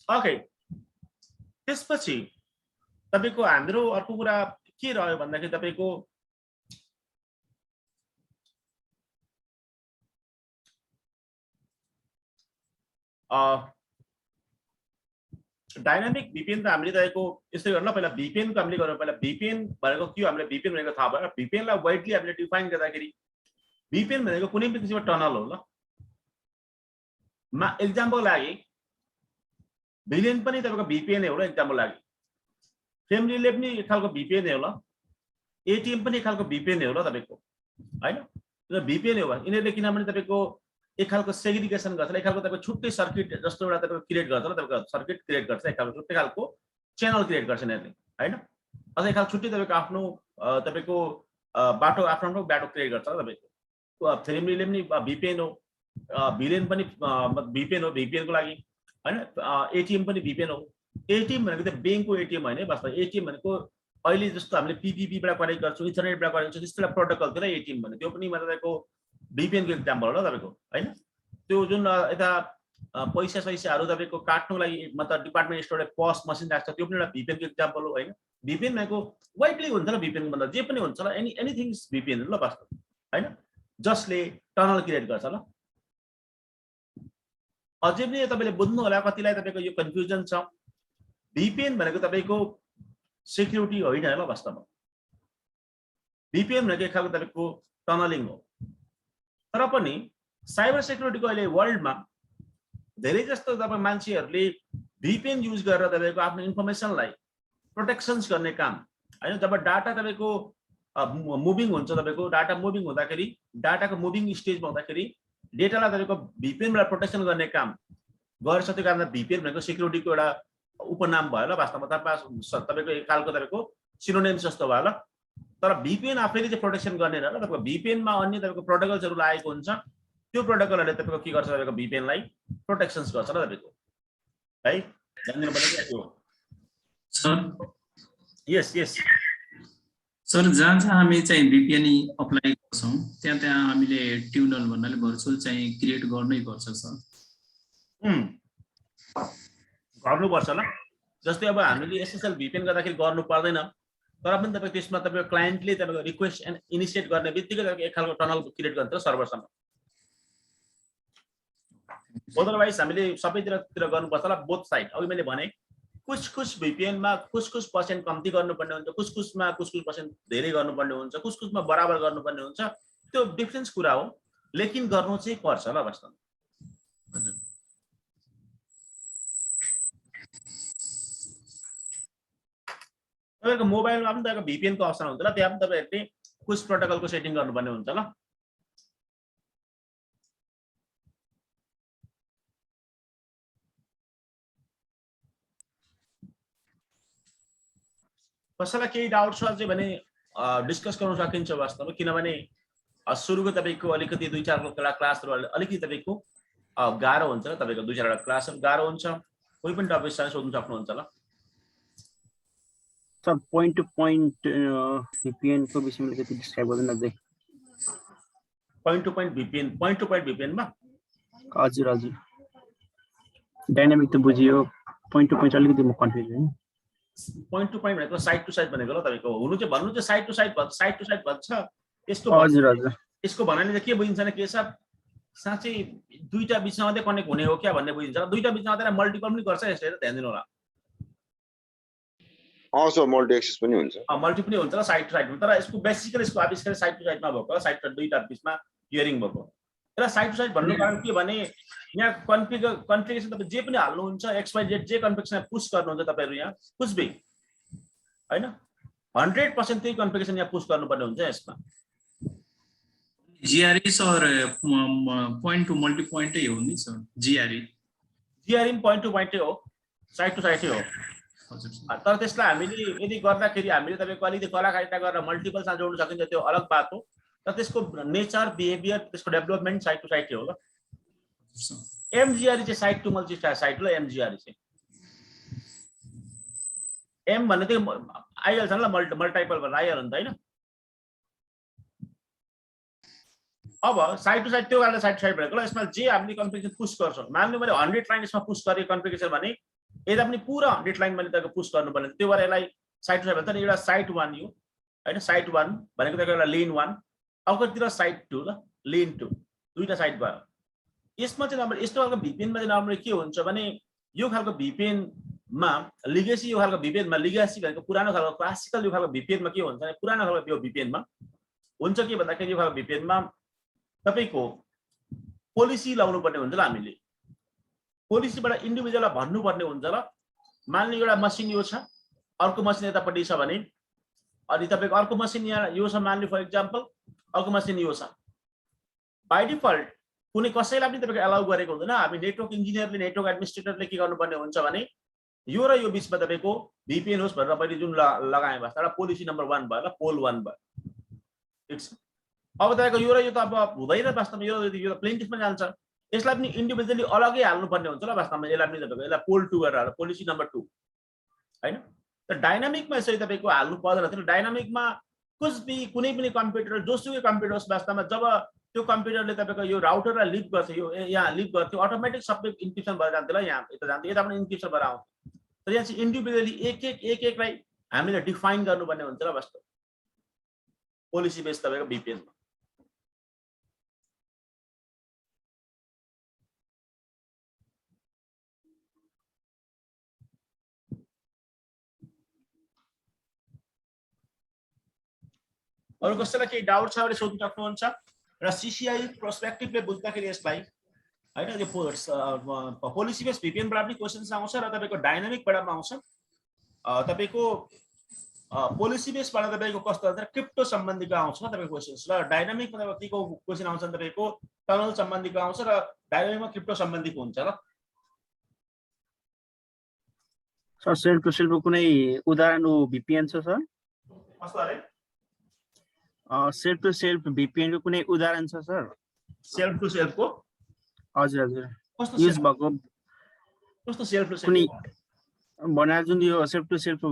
ओके त्यसपछि तपाईको हाम्रो अर्को कुरा के रह्यो भन्दाखेरि तपाईको डाइनामिक भिपिएन त हामीले तपाईको यसरी गर्न पहिला भिपिएन को हामीले गर्नु पहिला भिपिएन भनेको के हो हामीले भिपिएन भनेको थाहा भयो। भिपिएन लाई वाइडली हामीले डिफाइन गर्दाखेरि भिपिएन भनेको कुनै पनि किसिमको टनल हो ल। एक्जाम्पल लागि भिलेन पनि तपाईको VPN हो ल एक्जाम्पल लागि फ्रेम रिले पनि एक खालको VPN हो ल एटीएम पनि एक खालको VPN हो ल तपाईको हैन यो VPN हो यिनीहरुले किनभने तपाईको एक खालको सेग्रिगेसन गर्छ एक खालको तपाईको छुट्टै सर्किट जस्तो एउटा तपाईको क्रिएट गर्छ ल तपाईको सर्किट क्रिएट गर्छ एक खालको छुट्टै खालको च्यानल क्रिएट गर्छ यिनीहरुले हैन अझै एक खालको छुट्टै तपाईको आफ्नो तपाईको बाटो आफ्नो बाटो क्रिएट गर्छ ल तपाईको फ्रेम रिले पनि VPN हो भिलेन पनि VPN हो VPN को लागि हैन एटीएम पनि VPN हो एटीएम भनेको त बैंकको एटीएम हैन वास्तवमा एटीएम भनेको अहिले जस्तो हामीले पीपीपी बाट कनेक्ट गर्छौं इथरनेट बाट कनेक्ट गर्छौं त्यस्तो प्रोटोकल थियो ल एटीएम भने त्यो पनि मतलब VPN को एक्जाम्पल हो ल तपाईको हैन त्यो जुन यता पैसा तपाईको काट्नुको लागि मतलब डिपार्टमेन्ट स्टोरले पस मसिन राख्छ त्यो पनि एउटा VPN को एक्जाम्पल हो हैन VPN भनेको वाइडली हुन्छ ल VPN मतलब जे पनि हुन्छ ल एनीथिङ इज VPN ल वास्तव हैन जसले टनल क्रिएट गर्छ ल अझै पनि तपाईले बुझ्नु होला कतिलाई तपाईको यो कन्फ्युजन छ VPN भनेको तपाईको सिक्युरिटी होइन ल वास्तवमा VPN भनेको एक खालको तपाईको टनलिङ हो तर पनि साइबर सिक्युरिटीको अहिले वर्ल्डमा धेरै जस्तो तपाईँ मान्छेहरूले VPN युज गरेर तपाईको आफ्नो इन्फर्मेसनलाई प्रोटेक्सन्स गर्ने काम हैन जब डाटा तपाईको मुभिङ हुन्छ तपाईको डाटा मुभिङ हुँदाखेरि डाटाको मुभिङ स्टेजमा हुँदाखेरि डेटालाई तपाईको VPN बाट प्रोटेक्सन गर्ने काम गर्छ त्यो कारण VPN भनेको सिक्युरिटीको एउटा उपनाम भयो ल वास्तवमा तपाईको एक खालको तपाईको सिनोनिम जस्तो भयो ल तर VPN आफैले चाहिँ प्रोटेक्सन गर्ने र तपाईको VPN मा अन्य तपाईको प्रोटोकल्सहरु लागेको हुन्छ त्यो प्रोटोकलहरुले तपाईको के गर्छ तपाईको VPN लाई प्रोटेक्सन्स गर्छ ल तपाईको है जान्दिनु पर्ने के हो सर यस सर जहाँ हामी चाहिँ VPN अप्लाई गर्छौं त्यहाँ हामीले ट्युनल भन्नाले भर्चुअल चाहिँ क्रिएट गर्नै पर्छ सर गर्नुपर्छ ल जस्तै अब हामीले SSL VPN गर्दाखेरि गर्नु पर्दैन तर पनि तपाईको त्यसमा तपाईको क्लाइन्टले तपाईको रिक्वेस्ट इनिशिएट गर्ने बित्तिकै तपाईको एक खालको टनल क्रिएट गर्छ सर्भरसम्म अदरवाइज हामीले सबैतिर गर्नुपर्छ ल बोथ साइड अघि मैले भने कुछ VPN मा कुछ पर्सेन्ट कम्ती गर्नुपर्ने हुन्छ कुछ पर्सेन्ट धेरै गर्नुपर्ने हुन्छ कुछमा बराबर गर्नुपर्ने हुन्छ त्यो डिफरेन्स कुरा हो लेकिन गर्नु चाहिँ पर्छ ल वास्तवमा तपाईको मोबाइलमा पनि तपाईको VPN को अप्सन हुन्छ ल त्यहाँ पनि तपाईहरुले कुछ प्रोटोकलको सेटिङ गर्नुपर्ने हुन्छ ल कसैलाई केही डाउट छ चाहिँ भने डिस्कस गर्न सकिन्छ वास्तवमा किनभने सुरुको तपाईको अलिकति दुई चार क्लासहरु अलिकति तपाईको गाह्रो हुन्छ तपाईको दुई चारवटा क्लासहरु गाह्रो हुन्छ कोही पनि टपिकसँग सोध्न सक्नुहुन्छ ल sir point to point VPN को विषयमा अलिकति डिस्क्राइब गर्नु न चाहिँ point to point VPN मा हजुर डायनामिक त बुझियो point to point अलिकति म कन्फ्युज भएँ point to point भनेको साइड टु साइड भनेको ल तपाईको हुनु चाहिँ भन्नु चाहिँ साइड टु साइड भन्छ यसको हजुर यसको भन्नाले चाहिँ के बुझिन्छ भने के सब साँच्चै दुईटा बीचमा मात्रै कनेक्ट हुने हो क्या भन्ने बुझिन्छ र दुईटा बीचमा मात्रै मल्टिपल पनि गर्छ यसले ध्यान दिनु होला सो मल्टी एक्सेस पनि हुन्छ मल्टी पनि हुन्छ र साइड टु साइड तर यसको बेसिकली यसको आविष्कार साइड टु साइडमा भएको साइड टु दुईटा बीचमा हियरिङ भएको र साइड टु साइड भन्नु कारण के भने यहाँ कन्फिगरेसन तपाईं जे पनि हाल्नुहुन्छ XYZ जे कन्फिगरेसन पुश गर्नुहुन्छ तपाईहरु यहाँ कुछ भी हैन 100% त्यही कन्फिगरेसन यहाँ पुश गर्नुपर्ने हुन्छ यसमा GRE और point to multi point हो नि sir GRE point to point हो साइड टु साइड हो तर त्यसलाई हामीले यदि गर्दाखेरि हामीले तपाईको अलिकति कलाकारिता गरेर मल्टिपल सँग जोड्न सकिन्छ त्यो अलग बात हो तर त्यसको नेचर बिहेभियर त्यसको डेभलपमेन्ट साइड टु साइड हो ल MGRE चाहिँ साइड टु मल्टी साइड ल MGRE चाहिँ M भन्ने चाहिँ आइहाल्छ ल मल्टिपल भनेर आइहाल्छ नि त हैन अब साइड टु साइड त्यो गाडा साइड टु साइड भनेको ल यसमा जे हामीले कन्फिगरेसन पुश गर्छौं मान्नु मैले 100 लाइन यसमा पुश गरे कन्फिगरेसन भने यता पनि पुरा 100 लाइन मैले तपाईको पुश गर्नुपर्ने त्यो भएर यसलाई साइड टु साइड भन्छ नि एउटा साइड 1 यो हैन साइड 1 भनेको तपाईको एउटा लेन 1 अर्कोतिर साइड 2 ल लेन 2 दुईटा साइड भयो यसमा चाहिँ नम्बर यस्तो खालको VPN मा चाहिँ नम्बर के हुन्छ भने यो खालको VPN मा लिगेसी यो खालको VPN मा लिगेसी भनेको पुरानो खालको क्लासिकल यो खालको VPN मा के हुन्छ भने पुरानो खालको यो VPN मा हुन्छ के भन्दाखेरि यो खालको VPN मा तपाईको पोलिसी लाउनु पर्ने हुन्छ ल हामीले पोलिसीबाट इन्डिभिजुअललाई भन्नुपर्ने हुन्छ ल मान्नु एउटा मसिन यो छ अर्को मसिन यतापट्टि छ भने अनि तपाईको अर्को मसिन यहाँ यो छ मान्नु फर एक्जाम्पल अर्को मसिन यो छ बाइ डिफल्ट कुनै कसैलाई पनि तपाईको अलाउ गरेको हुँदैन हामी नेटवर्क इन्जिनियरले नेटवर्क एडमिनिस्ट्रेटरले के गर्नुपर्ने हुन्छ भने यो र यो बीचमा तपाईको VPN होस् भनेर मैले जुन लगाए वास्ता एउटा पोलिसी नम्बर 1 भयो ल पोल 1 भयो ठीक छ अब तपाईको यो र यो त अब हुँदैन वास्तवमा यो त प्लेन्टिफमा जान्छ यसलाई पनि इन्डिभिजुअली अलगै हाल्नुपर्ने हुन्छ ल वास्तवमा यसलाई पनि तपाईको यसलाई पोल 2 गरेर हाल्नु पोलिसी नम्बर 2 हैन त डायनामिकमा यसरी तपाईको हाल्नु पर्दैन थियो डायनामिकमा कुनै पनि कम्प्युटर जोसुकै कम्प्युटर होस् वास्तवमा जब त्यो कम्प्युटरले तपाईको यो राउटरलाई लिभ गर्थ्यो यो यहाँ लिभ गर्थ्यो अटोमेटिक सबै इन्क्रिप्सन भएर जान्थ्यो ल यहाँ यता जान्थ्यो यता पनि इन्क्रिप्सन भएर आउँथ्यो तर यहाँ चाहिँ इन्डिभिजुअली एक एकलाई हामीले डिफाइन गर्नुपर्ने हुन्छ ल वास्तव पोलिसी बेस तपाईको VPN मा अरु कसैलाई केही डाउट छ भने सोध्न सक्नुहुन्छ र CCI पर्सपेक्टिभले बुझ्दाखेरि यसलाई हैन यो पोलिसी बेस VPN बाट पनि क्वेशन्स आउँछ र तपाईको डायनामिक बाट पनि आउँछ तपाईको पोलिसी बेस बाट तपाईको कस्तो हुन्छ क्रिप्टो सम्बन्धीको आउँछ तपाईको क्वेशन्स र डायनामिकमा तपाईको के को क्वेशन आउँछ भने तपाईको टनल सम्बन्धीको आउँछ र डायनामिकमा क्रिप्टो सम्बन्धीको हुन्छ ल सर सेल्फ टु सेल्फको कुनै उदाहरण VPN छ सर कस्तो अरे सेल्फ टु सेल्फ VPN को कुनै उदाहरण छ सर सेल्फ टु सेल्फ को हजुर हजुर कस्तो युज भएको कस्तो सेल्फ टु कुनै सेल्फ बनाएर जुन यो सेल्फ टु सेल्फ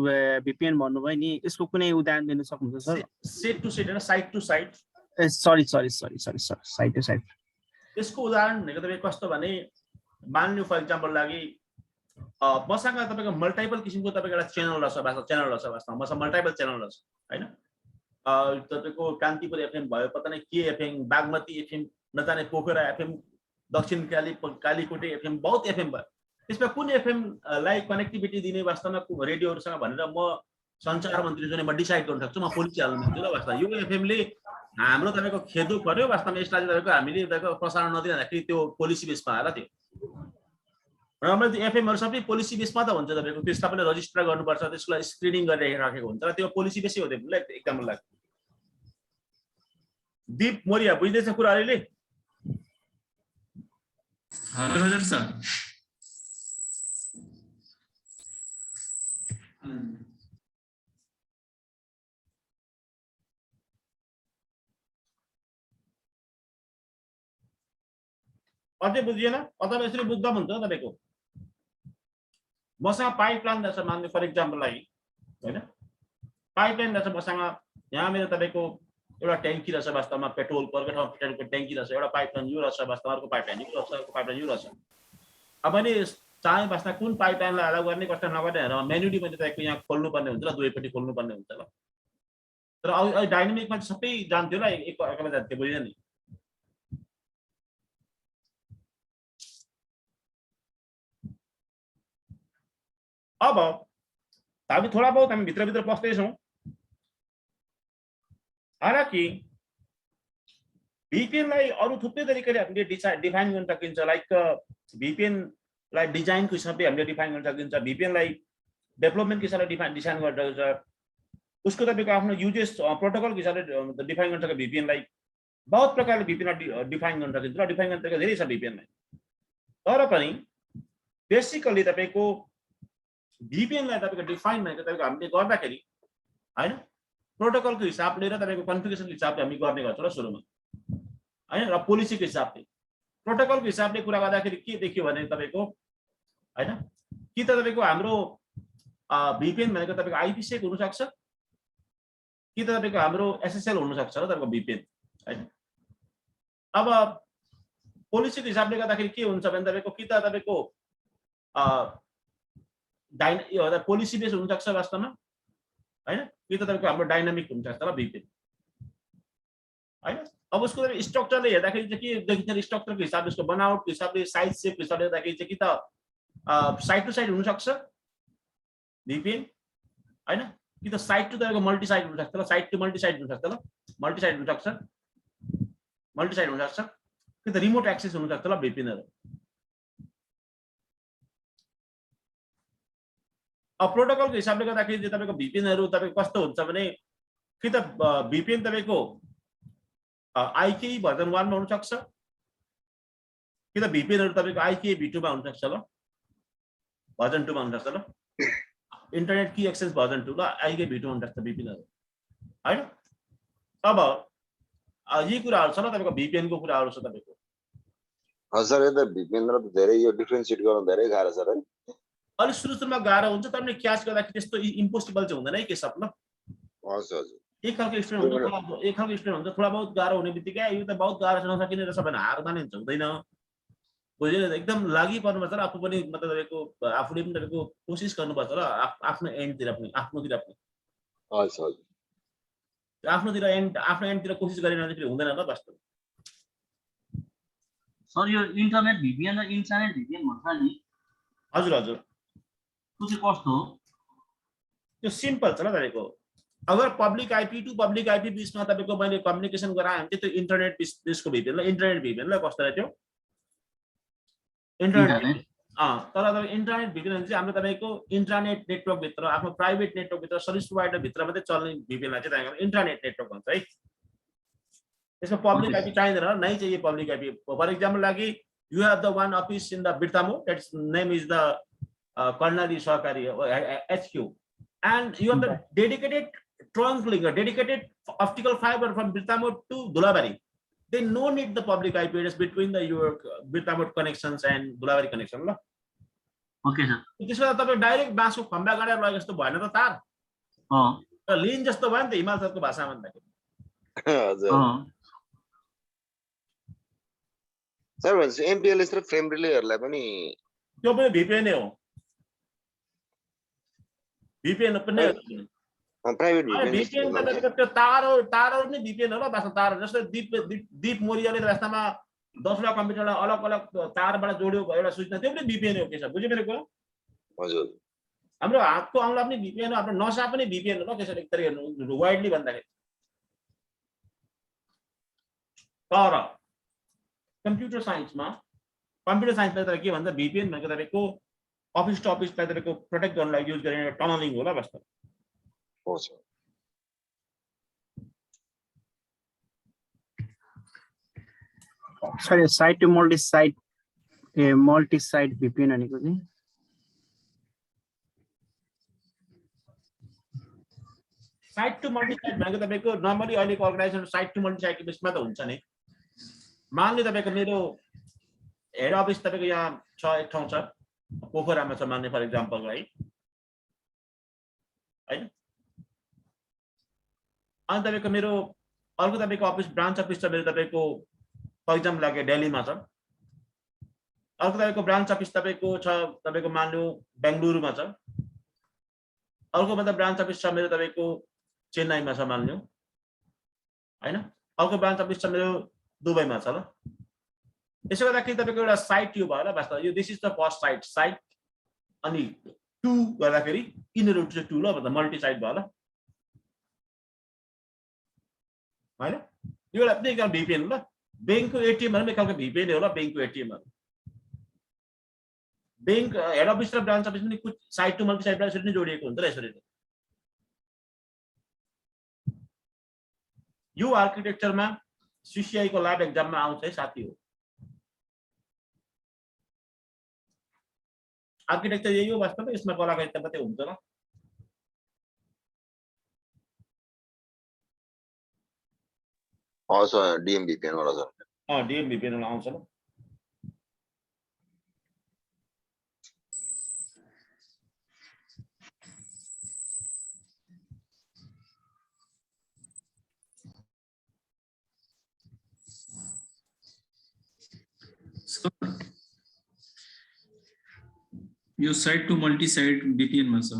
VPN भन्नुभयो नि यसको कुनै उदाहरण दिन सक्नुहुन्छ सर सेट टु सेट हैन साइट टु साइट ए sorry sir site to site यसको उदाहरण भनेको तपाईको कस्तो भने मान्नु फर एक्जाम्पल लागि मसँग तपाईको मल्टिपल किसिमको तपाईको एउटा च्यानल रहेछ वास्तवमा मसँग मल्टिपल च्यानल रहेछ हैन तपाईको कान्तिपुर FM भयो पता नै के FM बागमती FM नजाने पोखरा FM दक्षिण कालीकोटे FM बहुत FM भयो त्यसमा कुन FM लाई कनेक्टिभिटी दिने वास्तवमा रेडियोहरुसँग भनेर म सञ्चार मन्त्री जुन म डिसाइड गर्न सक्छु म पोलिसी हाल्न सक्छु ल वास्तवमा यो FM ले हाम्रो तपाईको खेदो पर्यो वास्तवमा यसलाई तपाईको हामीले तपाईको प्रसारण नदिँदाखेरि त्यो पोलिसी बेसमा आला थियो र त्यो FM हरु सबै पोलिसी बेसमा त हुन्छ तपाईको त्यस तपाईले रजिस्टर गर्नुपर्छ त्यसलाई स्क्रिनिङ गरेर राखेको हुन्छ र त्यो पोलिसी बेसै हो त्यो एकदम लाग्छ दीप मोरिया बुझ्दैछ कुरा अहिले हजुर सर अझै बुझिएन अथवा यसरी बुझ्दा हुन्छ तपाईको मसँग पाइपलाइन रहेछ मान्नु फर एक्जाम्पल लागि हैन पाइपलाइन रहेछ मसँग यहाँ मेरो तपाईको एउटा ट्याङ्की रहेछ वास्तवमा पेट्रोल पर्को ठाउँमा पेट्रोलको ट्याङ्की रहेछ एउटा पाइपलाइन यो रहेछ वास्तवमा अर्को पाइपलाइन यो रहेछ अर्को पाइपलाइन यो रहेछ अब मैले चाहे वास्तवमा कुन पाइपलाइनलाई अलाउ गर्ने कष्ट नगर्ने भनेर म्यानुअली मैले तपाईको यहाँ खोल्नु पर्ने हुन्छ र दुवैपट्टि खोल्नु पर्ने हुन्छ ल तर अहिले डायनामिकमा सबै जान्थ्यो ल एक अर्कामा जान्थ्यो बुझ्दैन नि अब हामी थोड़ा बहुत हामी भित्र पस्दैछौँ हालांकि VPN लाई अरु थुप्रै तरिकाले हामीले डिफाइन गर्न सकिन्छ लाइक VPN लाई डिजाइनको हिसाबले हामीले डिफाइन गर्न सकिन्छ VPN लाई डेभलपमेन्टको हिसाबले डिजाइन गर्न सकिन्छ उसको तपाईको आफ्नो युजेस प्रोटोकलको हिसाबले डिफाइन गर्न सकिन्छ VPN लाई बहुत प्रकारले VPN डिफाइन गर्न सकिन्छ र डिफाइन गर्न तरिका धेरै छ VPN लाई तर पनि बेसिकली तपाईको VPN लाई तपाईको डिफाइन भनेको तपाईको हामीले गर्दाखेरि हैन प्रोटोकलको हिसाबले र तपाईको कन्फिगरेसनको हिसाबले हामी गर्ने गर्छौं र सुरुमा हैन र पोलिसीको हिसाबले प्रोटोकलको हिसाबले कुरा गर्दाखेरि के देखियो भने तपाईको हैन कि त तपाईको हाम्रो VPN भनेको तपाईको IPsec हुन सक्छ कि त तपाईको हाम्रो SSL हुन सक्छ र तपाईको VPN हैन अब पोलिसीको हिसाबले गर्दाखेरि के हुन्छ भने तपाईको कि त तपाईको पोलिसी बेस हुन सक्छ वास्तवमा हैन कि त तपाईको हाम्रो डायनामिक हुन्छ तर VPN हैन अब उसको स्ट्रक्चरले हेर्दाखेरि चाहिँ के देखिन्छ स्ट्रक्चरको हिसाबले उसको बनावटको हिसाबले साइज शेपको हिसाबले हेर्दाखेरि चाहिँ कि त साइड टु साइड हुन सक्छ VPN हैन कि त साइड टु तपाईको मल्टी साइड हुन सक्छ ल साइड टु मल्टी साइड हुन सक्छ ल मल्टी साइड हुन सक्छ कि त रिमोट एक्सेस हुन सक्छ ल VPN हरु अब प्रोटोकलको हिसाबले गर्दाखेरि चाहिँ तपाईको VPN-हरु तपाईको कस्तो हुन्छ भने कि त VPN तपाईको IKE भर्जन 1 मा हुन सक्छ कि त VPN-हरु तपाईको IKE V2 मा हुन सक्छ ल भर्जन 2 मा हुन सक्छ ल इन्टरनेट की एक्सेस भर्जन 2 ल IKE V2 हुन सक्छ VPN-हरु हैन अब यी कुराहरु छ ल तपाईको VPN को कुराहरु छ तपाईको हजुर यो त VPN र त धेरै यो डिफरेन्सिएट गर्न धेरै गाह्रो छ है अलि सुरुमा गाह्रो हुन्छ तर पनि क्याच गर्दाखेरि त्यस्तो इम्पोसिबल चाहिँ हुँदैन है के सब ल हजुर हजुर एक खालको स्टुडेन्ट हुन्छ एक खालको स्टुडेन्ट हुन्छ थोडा बहुत गाह्रो हुने बित्तिकै यो त बहुत गाह्रो छ नसकिने रहेछ भने हार मानिन्छ हुँदैन बुझ्यो एकदम लागि पर्नुपर्छ र आफू पनि मतलब तपाईँको आफूले पनि तपाईँको कोसिस गर्नुपर्छ र आफ्नो एन्डतिर पनि आफ्नोतिर पनि हजुर हजुर आफ्नोतिर आफ्नो एन्डतिर कोसिस गरेन भने फेरि हुँदैन ल वास्तव सर यो इन्टरनेट VPN र इन्टरनेट VPN भन्छ नि हजुर हजुर त्यो चाहिँ कस्तो हो त्यो सिम्पल छ ल तपाईँको अगर public IP to public IP बीचमा तपाईँको मैले कम्युनिकेसन गराएँ भने त्यो इन्टरनेट बीचको VPN ल इन्टरनेट VPN ल कस्तो रह्यो त्यो इन्टरनेट तर तपाईँ इन्टरनेट VPN चाहिँ हाम्रो तपाईँको इन्टरनेट नेटवर्क भित्र आफ्नो प्राइभेट नेटवर्क भित्र सर्भिस प्रोभाइडर भित्र मात्रै चल्ने VPN लाई चाहिँ तपाईँको इन्टरनेट नेटवर्क भन्छ है यसमा पब्लिक आइपी चाहिँदैन नै चाहिए पब्लिक आइपी फर एक्जाम्पल लागि you have the one office in the Birtamod that's name is the Karnali Sahakari HQ and you have the dedicated trunk link or dedicated optical fiber from Birtamo to Dulabari. They no need the public IP address between the your Birtamo connections and Dulabari connection ल ओके सर त्यसमा तपाईं डाइरेक्ट बाँसको खम्बा गाडेर लगे जस्तो भएन त तार त लिन जस्तो भयो नि त हिमाल सरको भाषामा भन्दाखेरि हजुर सर भन्छ MPLS र फ्रेम रिलेहरुलाई पनि त्यो पनि VPN नै हो VPN पनि प्राइभेट VPN त तपाईको त्यो तारहरु नै VPN हो ल वास्तव तार जस्तो दीप मोरियाले वास्तवमा 10 वटा कम्प्युटरलाई अलग अलग तारबाट जोड्यो एउटा सूचना त्यो पनि VPN हो के छ बुझ्यो मेरो कुरा हजुर हाम्रो हातको औँला पनि VPN हो आफ्नो नसा पनि VPN हो ल त्यसरी एक तरिका हेर्नु वाइडली भन्दाखेरि तर कम्प्युटर साइन्समा तर के भन्छ VPN भनेको तपाईको अफिस टु अफिसलाई तपाईको प्रोटेक्ट गर्नलाई युज गरिने टनलिङ हो ल वास्तव हो sir Sorry, site to multi-site VPN भनेको चाहिँ साइट टु मल्टी साइट भनेको तपाईको नर्मली अहिलेको organisation site to multi site बेसमा त हुन्छ नि मान्ने तपाईको मेरो हेड अफिस तपाईको यहाँ छ एक ठाउँ छ पोखरामा छ मान्ने फर एक्जाम्पल है हैन अनि तपाईको मेरो अर्को तपाईको अफिस ब्रान्च अफिस छ मेरो तपाईको फर एक्जाम्पल लागि दिल्लीमा छ अर्को तपाईको ब्रान्च अफिस तपाईको छ तपाईको मान्नु बेंगलुरुमा छ अर्को मतलब ब्रान्च अफिस छ मेरो तपाईको चेन्नईमा छ मान्नु हैन अर्को ब्रान्च अफिस छ मेरो दुबईमा छ ल यसो गर्दाखेरि तपाईको एउटा साइट यो भयो ल वास्तव यो this is the first sight अनि 2 गर्दाखेरि इन रुट चाहिँ 2 ल भन्दा मल्टी साइट भयो ल हैन यो एउटा पनि एक VPN ल बैंकको एटीएम हरु एक खालको VPN हो ल बैंकको एटीएम हरु बैंक हेड अफिस र ब्रान्च अफिस पनि कुछ साइट टु मल्टी साइट यसरी नै जोडिएको हुन्छ ल यसरी यो आर्किटेक्चरमा CCI को ल्याब एक्जाममा आउँछ है साथी हो आर्किटेक्चर यही हो वास्तवमा यसमा कलाकारिता मात्रै हुन्छ ल हजुर DM VPN वाला सर DM VPN वाला आउँछ ल यो site to multi site VPN मा छ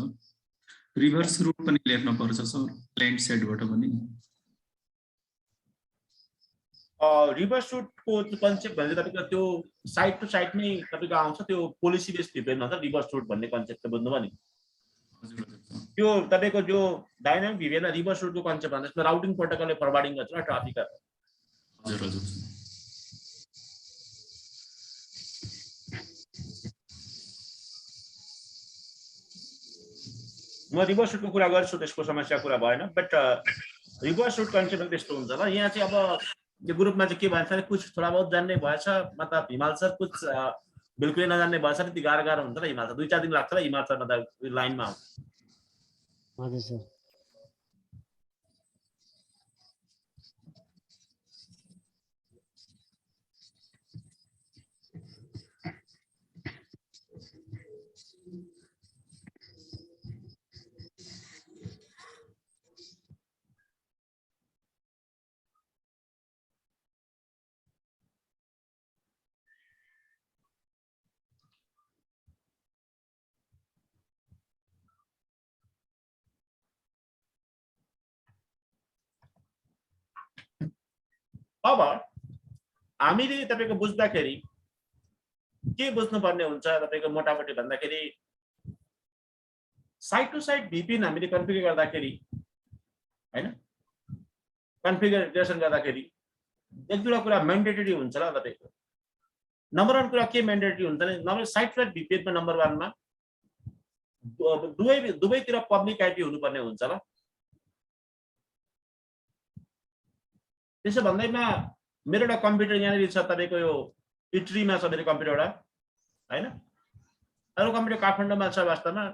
रिभर्स रुट पनि लेख्न पर्छ सर क्लाइन्ट साइडबाट पनि रिभर्स रुटको कन्सेप्ट भने तपाईको त्यो साइट टु साइट नै तपाईको आउँछ त्यो पोलिसी बेस्ड VPN हुन्छ रिभर्स रुट भन्ने कन्सेप्ट त बुझ्नुभयो नि त्यो तपाईको जो डायनामिक VPN र रिभर्स रुटको कन्सेप्ट भन्दा यसमा राउटिङ प्रोटोकलले फरवार्डिङ गर्छ र ट्राफिक हजुर हजुर म रिभर्स रुटको कुरा गर्छु, त्यसको समस्या कुरा भएन, बट रिभर्स रुट कन्सेप्ट त्यस्तो हुन्छ ल। यहाँ चाहिँ अब यो ग्रुपमा चाहिँ के भन्छ भने कुछ थोडा बहुत जान्ने भएछ, मतलब हिमाल सर कुछ बिल्कुलै नजान्ने भएछ नि, ती गाह्रो गाह्रो हुन्छ ल। हिमाल सर 2-4 दिन लाग्छ ल हिमाल सर मतलब लाइनमा आउँछ। हजुर सर। अब हामीले तपाईको बुझ्दाखेरि के बुझ्नुपर्ने हुन्छ तपाईको मोटामोटी भन्दाखेरि साइड टु साइड VPN हामीले कन्फिगर गर्दाखेरि हैन, कन्फिगरेसन गर्दाखेरि एक दुईवटा कुरा म्यान्डेटरी हुन्छ ल तपाईको। नम्बर 1 कुरा के म्यान्डेटरी हुन्छ भने number side to side VPN मा नम्बर 1 मा दुवैतिर पब्लिक आइपी हुनुपर्ने हुन्छ ल। त्यसो भन्दैमा मेरो एउटा कम्प्युटर यहाँनिर छ, तपाईको यो इट्रीमा छ मेरो कम्प्युटर एउटा हैन, अरु कम्प्युटर काठमाडौँमा छ। वास्तवमा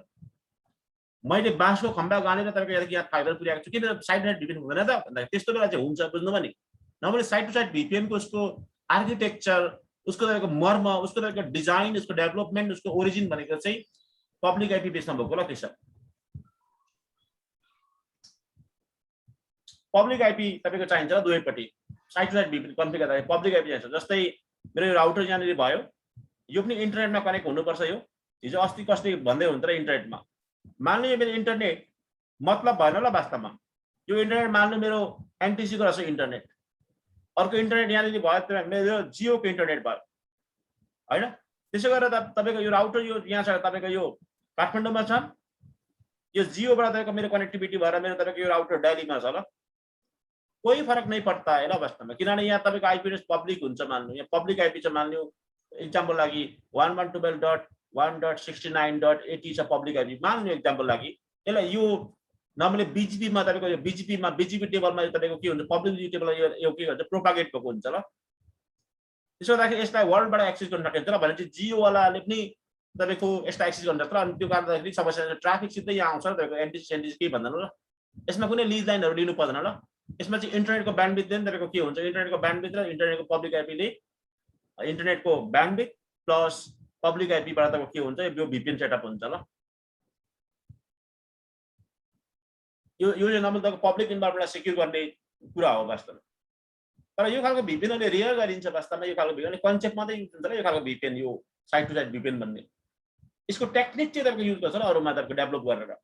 मैले बाँसको खम्बा गाडेर तपाईको यहाँ फाइबर पुर्याएको छु, किन साइड टु साइड VPN हुँदैन त भन्दा त्यस्तो बेला चाहिँ हुन्छ, बुझ्नु पनि। नभए साइड टु साइड VPN को उसको आर्किटेक्चर, उसको तपाईको मर्म, उसको तपाईको डिजाइन, उसको डेभलपमेन्ट, उसको ओरिजिन भनेको चाहिँ पब्लिक आइपी बेसमा भएको ल। त्यसो पब्लिक आइपी तपाईको चाहिन्छ दुवैपट्टि, side to side VPN configure गर्दा पब्लिक आइपी चाहिन्छ। जस्तै मेरो राउटर यहाँनिर भयो, यो पनि इन्टरनेटमा कनेक्ट हुनुपर्छ। यो हिजो अस्ति कसले भन्दै हुन्छ र इन्टरनेटमा, मान्नु यो मेरो इन्टरनेट मतलब भएन ल वास्तवमा। यो इन्टरनेट मान्नु मेरो एनटिसी को रहेछ इन्टरनेट, अर्को इन्टरनेट यहाँनिर भयो मेरो जियो को इन्टरनेट भयो हैन। त्यसो गरेर तपाईको यो राउटर यो यहाँ छ, तपाईको यो काठमाडौँमा छ, यो जियोबाट तपाईको मेरो कनेक्टिभिटी भएर मेरो तपाईको यो राउटर दिल्लीमा छ ल। कोही फरक नहीं पड़ता है ल वास्तवमा, किनभने यहाँ तपाईको आइपी एड्रेस पब्लिक हुन्छ। मान्नु यहाँ पब्लिक आइपी छ, मान्नु एक्जाम्पल लागि 112.1.69.80 छ पब्लिक आइपी मान्नु एक्जाम्पल लागि। यसलाई यो नर्मली बीजीपी मा तपाईको यो बीजीपी टेबलमा तपाईको के हुन्छ, पब्लिक टेबलमा यो के भन्छ प्रोपागेट भएको हुन्छ ल। त्यसो गर्दाखेरि यसलाई वर्ल्डबाट एक्सेस गर्न सकिन्छ ल। भनेपछि जियो वालाले पनि तपाईको यसलाई एक्सेस गर्न सक्छ र अनि त्यो कारणले समस्या ट्राफिक सिधै यहाँ आउँछ र तपाईको एनटिसी के भन्दैन ल। यसमा कुनै लिज लाइनहरु लिनु पर्दैन ल। यसमा चाहिँ इन्टरनेटको ब्यान्डविड्थ पनि तपाईको के हुन्छ, इन्टरनेटको ब्यान्डविड्थ र इन्टरनेटको पब्लिक आइपीले इन्टरनेटको ब्यान्डविड्थ प्लस पब्लिक आइपी बाट तपाईको के हुन्छ, यो VPN सेटअप हुन्छ ल। यो चाहिँ नर्मल तपाईको पब्लिक इन्भाइरोमेन्टलाई सिक्युर गर्ने कुरा हो वास्तवमा। तर यो खालको VPN ले रियर गरिन्छ वास्तवमा। यो खालको VPN कन्सेप्ट मात्रै युज हुन्छ ल। यो खालको VPN यो साइड टु साइड VPN भन्ने यसको टेक्निक चाहिँ तपाईको युज गर्छ ल अरुमा तपाईको डेभलप गरेर